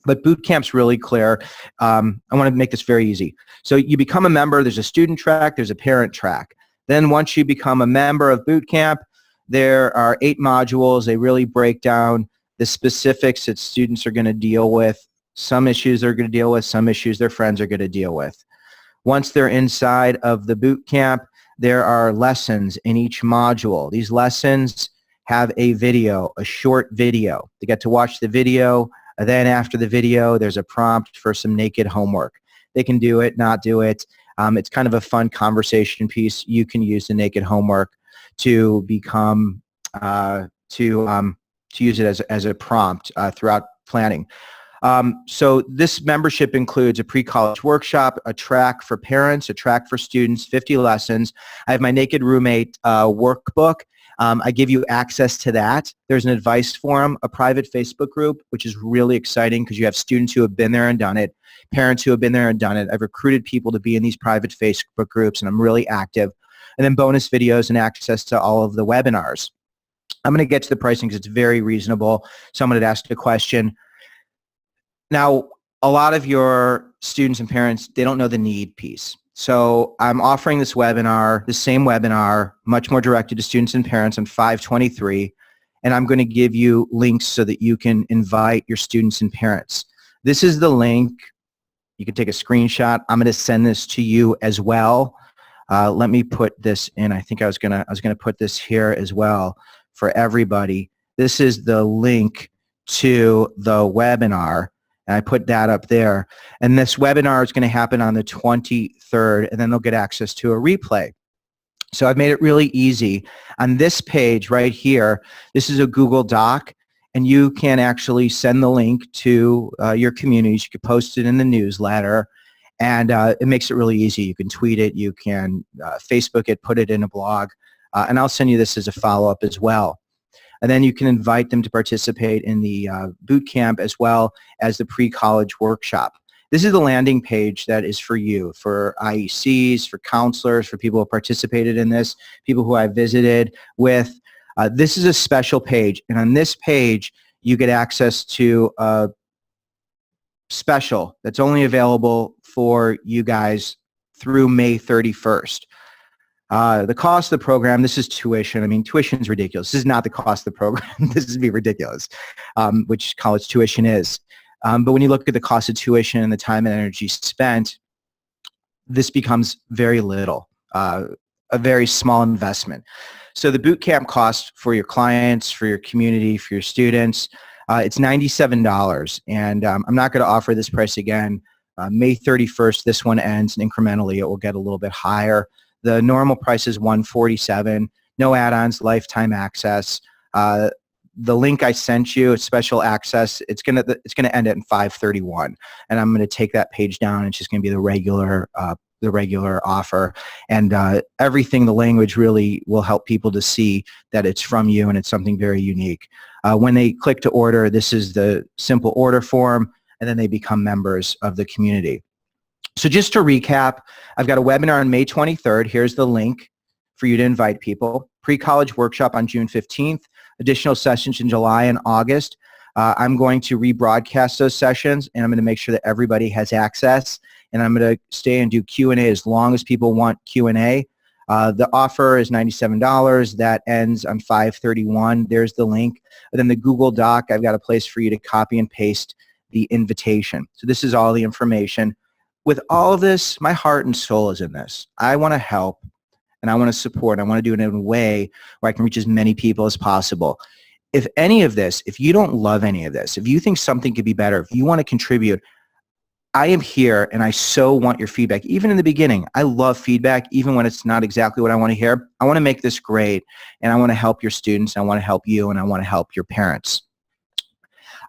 Speaker 2: but boot camp's really clear. I want to make this very easy. So you become a member. There's a student track. There's a parent track. Then once you become a member of boot camp, there are 8 modules. They really break down the specifics that students are going to deal with. Some issues they're going to deal with. Some issues their friends are going to deal with. Once they're inside of the boot camp, there are lessons in each module. These lessons have a video, a short video. They get to watch the video, and then after the video, there's a prompt for some naked homework. They can do it, not do it. It's kind of a fun conversation piece. You can use the naked homework to become, to use it as a prompt throughout planning. So this membership includes a pre-college workshop, a track for parents, a track for students, 50 lessons. I have my Naked Roommate workbook. I give you access to that. There's an advice forum, a private Facebook group, which is really exciting because you have students who have been there and done it, parents who have been there and done it. I've recruited people to be in these private Facebook groups, and I'm really active. And then bonus videos and access to all of the webinars. I'm going to get to the pricing because it's very reasonable. Someone had asked a question. Now, a lot of your students and parents, they don't know the need piece. So I'm offering this webinar, the same webinar, much more directed to students and parents on 5/23, and I'm going to give you links so that you can invite your students and parents. This is the link. You can take a screenshot. I'm going to send this to you as well. Let me put this in. I think I was gonna put this here as well for everybody. This is the link to the webinar. And I put that up there. And this webinar is going to happen on the 23rd, and then they'll get access to a replay. So I've made it really easy. On this page right here, this is a Google Doc, and you can actually send the link to your communities. You can post it in the newsletter, and it makes it really easy. You can tweet it, you can Facebook it, put it in a blog, and I'll send you this as a follow-up as well. And then you can invite them to participate in the boot camp as well as the pre-college workshop. This is the landing page that is for you, for IECs, for counselors, for people who participated in this, people who I visited with. This is a special page, and on this page, you get access to a special that's only available for you guys through May 31st. The cost of the program, this is tuition. I mean, tuition is ridiculous. This is not the cost of the program. This is be ridiculous, which college tuition is. But when you look at the cost of tuition and the time and energy spent, this becomes very little, a very small investment. So the boot camp cost for your clients, for your community, for your students, it's $97. And I'm not going to offer this price again. May 31st, this one ends, and incrementally it will get a little bit higher. The normal price is $147, no add-ons, lifetime access. The link I sent you, it's special access. It's gonna end at 5/31, and I'm gonna take that page down. It's just gonna be the regular offer, and everything. The language really will help people to see that it's from you and it's something very unique. When they click to order, this is the simple order form, and then they become members of the community. So just to recap, I've got a webinar on May 23rd. Here's the link for you to invite people. Pre-college workshop on June 15th. Additional sessions in July and August. I'm going to rebroadcast those sessions, and I'm going to make sure that everybody has access. And I'm going to stay and do Q&A as long as people want Q&A. The offer is $97. That ends on 5/31. There's the link. And then the Google Doc, I've got a place for you to copy and paste the invitation. So this is all the information. With all of this, my heart and soul is in this. I want to help and I want to support. I want to do it in a way where I can reach as many people as possible. If any of this, if you don't love any of this, if you think something could be better, if you want to contribute, I am here and I so want your feedback. Even in the beginning, I love feedback, even when it's not exactly what I want to hear. I want to make this great and I want to help your students. I want to help you and I want to help your parents.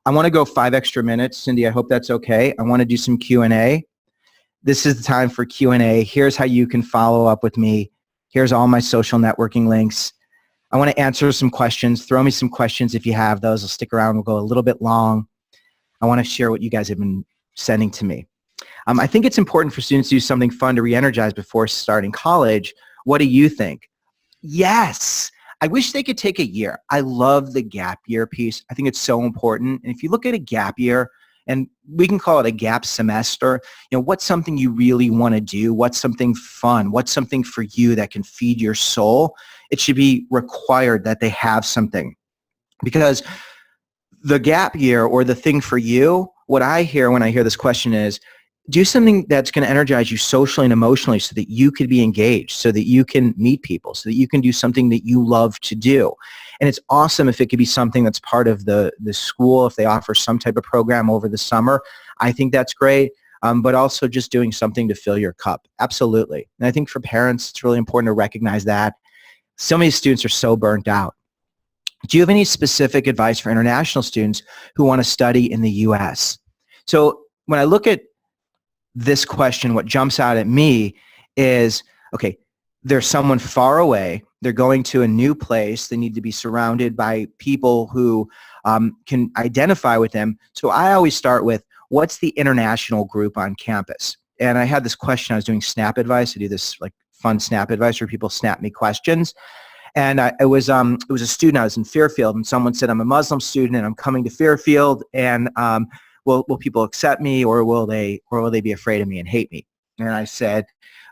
Speaker 2: I want to go 5 extra minutes. Cindy, I hope that's okay. I want to do some Q&A. This is the time for Q&A. Here's how you can follow up with me. Here's all my social networking links. I want to answer some questions. Throw me some questions if you have those. I'll stick around. We'll go a little bit long. I want to share what you guys have been sending to me. I think it's important for students to do something fun to re-energize before starting college. What do you think? Yes. I wish they could take a year. I love the gap year piece. I think it's so important. And if you look at a gap year, and we can call it a gap semester, what's something you really want to do? What's something fun? What's something for you that can feed your soul? It should be required that they have something. Because the gap year or the thing for you, what I hear when I hear this question is, do something that's going to energize you socially and emotionally so that you could be engaged, so that you can meet people, so that you can do something that you love to do. And it's awesome if it could be something that's part of the school, if they offer some type of program over the summer. I think that's great, but also just doing something to fill your cup. Absolutely. And I think for parents, it's really important to recognize that. So many students are so burnt out. Do you have any specific advice for international students who want to study in the U.S.? So when I look at this question, what jumps out at me is, okay, there's someone far away. They're going to a new place. They need to be surrounded by people who can identify with them. So I always start with, what's the international group on campus? And I had this question. I was doing Snap Advice. I do this like fun Snap Advice where people snap me questions. And it was a student. I was in Fairfield, and someone said, I'm a Muslim student, and I'm coming to Fairfield, and will people accept me, or will they be afraid of me and hate me? And I said,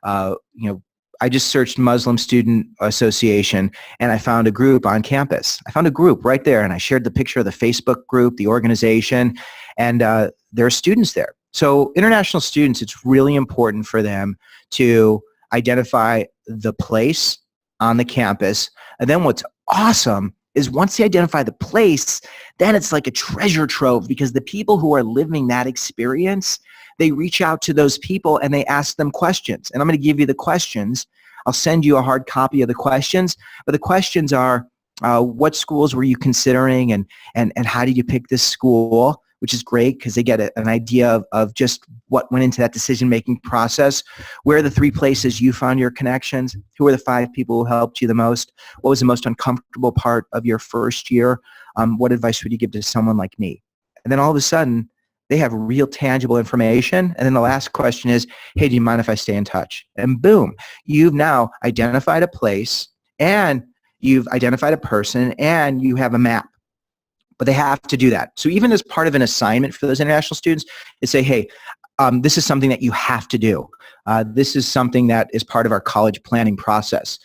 Speaker 2: I just searched Muslim Student Association, and I found a group on campus. I found a group right there, and I shared the picture of the Facebook group, the organization, and there are students there. So international students, it's really important for them to identify the place on the campus. And then what's awesome is once they identify the place, then it's like a treasure trove, because the people who are living that experience, they reach out to those people and they ask them questions. And I'm going to give you the questions. I'll send you a hard copy of the questions, but the questions are, what schools were you considering, and how did you pick this school? Which is great because they get an idea of just what went into that decision-making process. Where are the 3 places you found your connections? Who are the 5 people who helped you the most? What was the most uncomfortable part of your first year? What advice would you give to someone like me? And then all of a sudden, they have real tangible information. And then the last question is, hey, do you mind if I stay in touch? And boom, you've now identified a place, and you've identified a person, and you have a map. But they have to do that. So even as part of an assignment for those international students, is say, hey, this is something that you have to do. This is something that is part of our college planning process.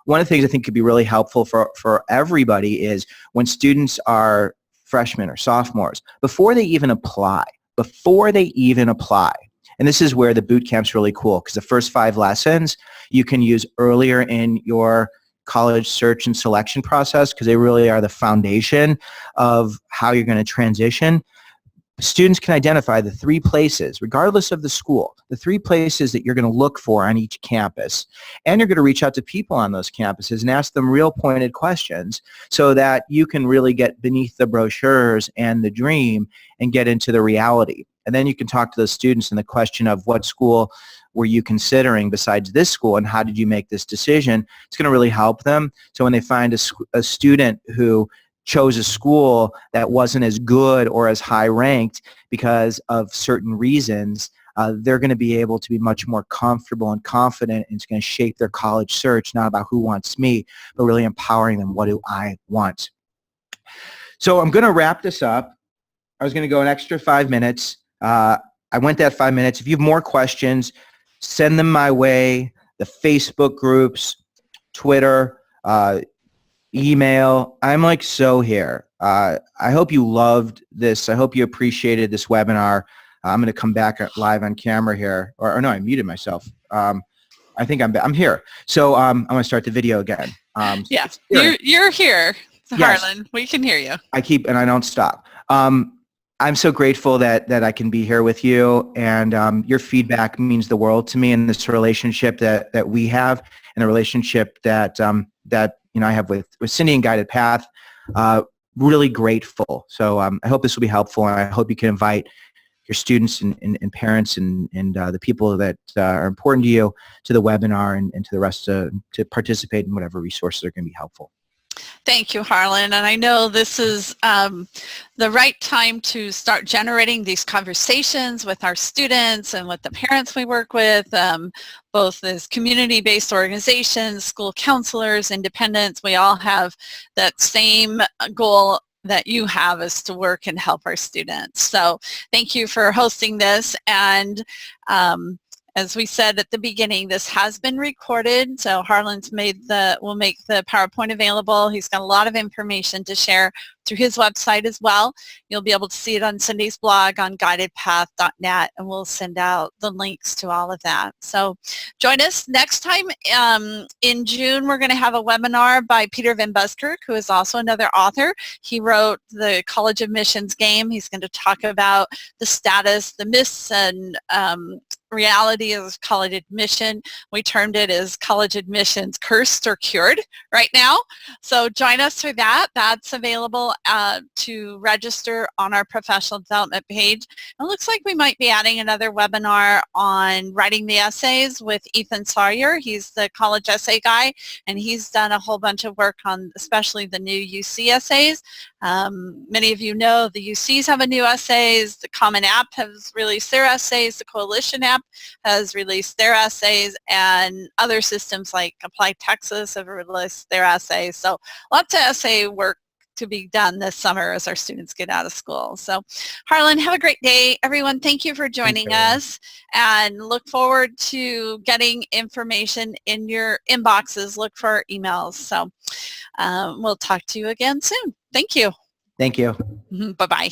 Speaker 2: One of the things I think could be really helpful for everybody is when students are freshmen or sophomores, before they even apply, and this is where the boot camp's really cool, because the first 5 lessons you can use earlier in your college search and selection process, because they really are the foundation of how you're going to transition. Students can identify the 3 places, regardless of the school, the 3 places that you're going to look for on each campus. And you're going to reach out to people on those campuses and ask them real pointed questions so that you can really get beneath the brochures and the dream and get into the reality. And then you can talk to those students in the question of, what school were you considering besides this school, and how did you make this decision? It's going to really help them. So when they find a student who chose a school that wasn't as good or as high ranked because of certain reasons, they're going to be able to be much more comfortable and confident, and it's going to shape their college search, not about who wants me, but really empowering them, what do I want? So I'm going to wrap this up. I was going to go an extra 5 minutes. I went that 5 minutes. If you have more questions, send them my way. The Facebook groups, Twitter, email. I'm like so here. I hope you loved this. I hope you appreciated this webinar. I'm going to come back live on camera here. Or no, I muted myself. I think I'm here. So I'm going to start the video again.
Speaker 1: Yeah, you're here,
Speaker 2: Yes.
Speaker 1: Harlan. We can hear you.
Speaker 2: And I don't stop. I'm so grateful that I can be here with you, and your feedback means the world to me in this relationship that we have, and the relationship that I have with Cyndy and Guided Path. Really grateful. So I hope this will be helpful, and I hope you can invite your students and parents and the people that are important to you to the webinar and to the rest to participate in whatever resources are going to be helpful.
Speaker 1: Thank you, Harlan. And I know this is the right time to start generating these conversations with our students and with the parents we work with, both as community-based organizations, school counselors, independents. We all have that same goal that you have, is to work and help our students. So thank you for hosting this. And as we said at the beginning, this has been recorded, so Harlan's will make the PowerPoint available. He's got a lot of information to share through his website as well. You'll be able to see it on Cyndy's blog on guidedpath.net, and we'll send out the links to all of that. So join us next time. In June, we're going to have a webinar by Peter Van Buskirk, who is also another author. He wrote The College Admissions Game. He's going to talk about the status, the myths, and reality of college admission. We termed it as college admissions cursed or cured right now. So join us for that. That's available to register on our professional development page. It looks like we might be adding another webinar on writing the essays with Ethan Sawyer. He's the college essay guy, and he's done a whole bunch of work on especially the new UC essays. Many of you know the UCs have a new essays. The Common App has released their essays. The Coalition App has released their essays, and other systems like Apply Texas have released their essays. So lots of essay work to be done this summer as our students get out of school. So Harlan, have a great day. Everyone, thank you for joining us, and look forward to getting information in your inboxes. Look for our emails. So we'll talk to you again soon. Thank you.
Speaker 2: Thank you.
Speaker 1: Bye-bye.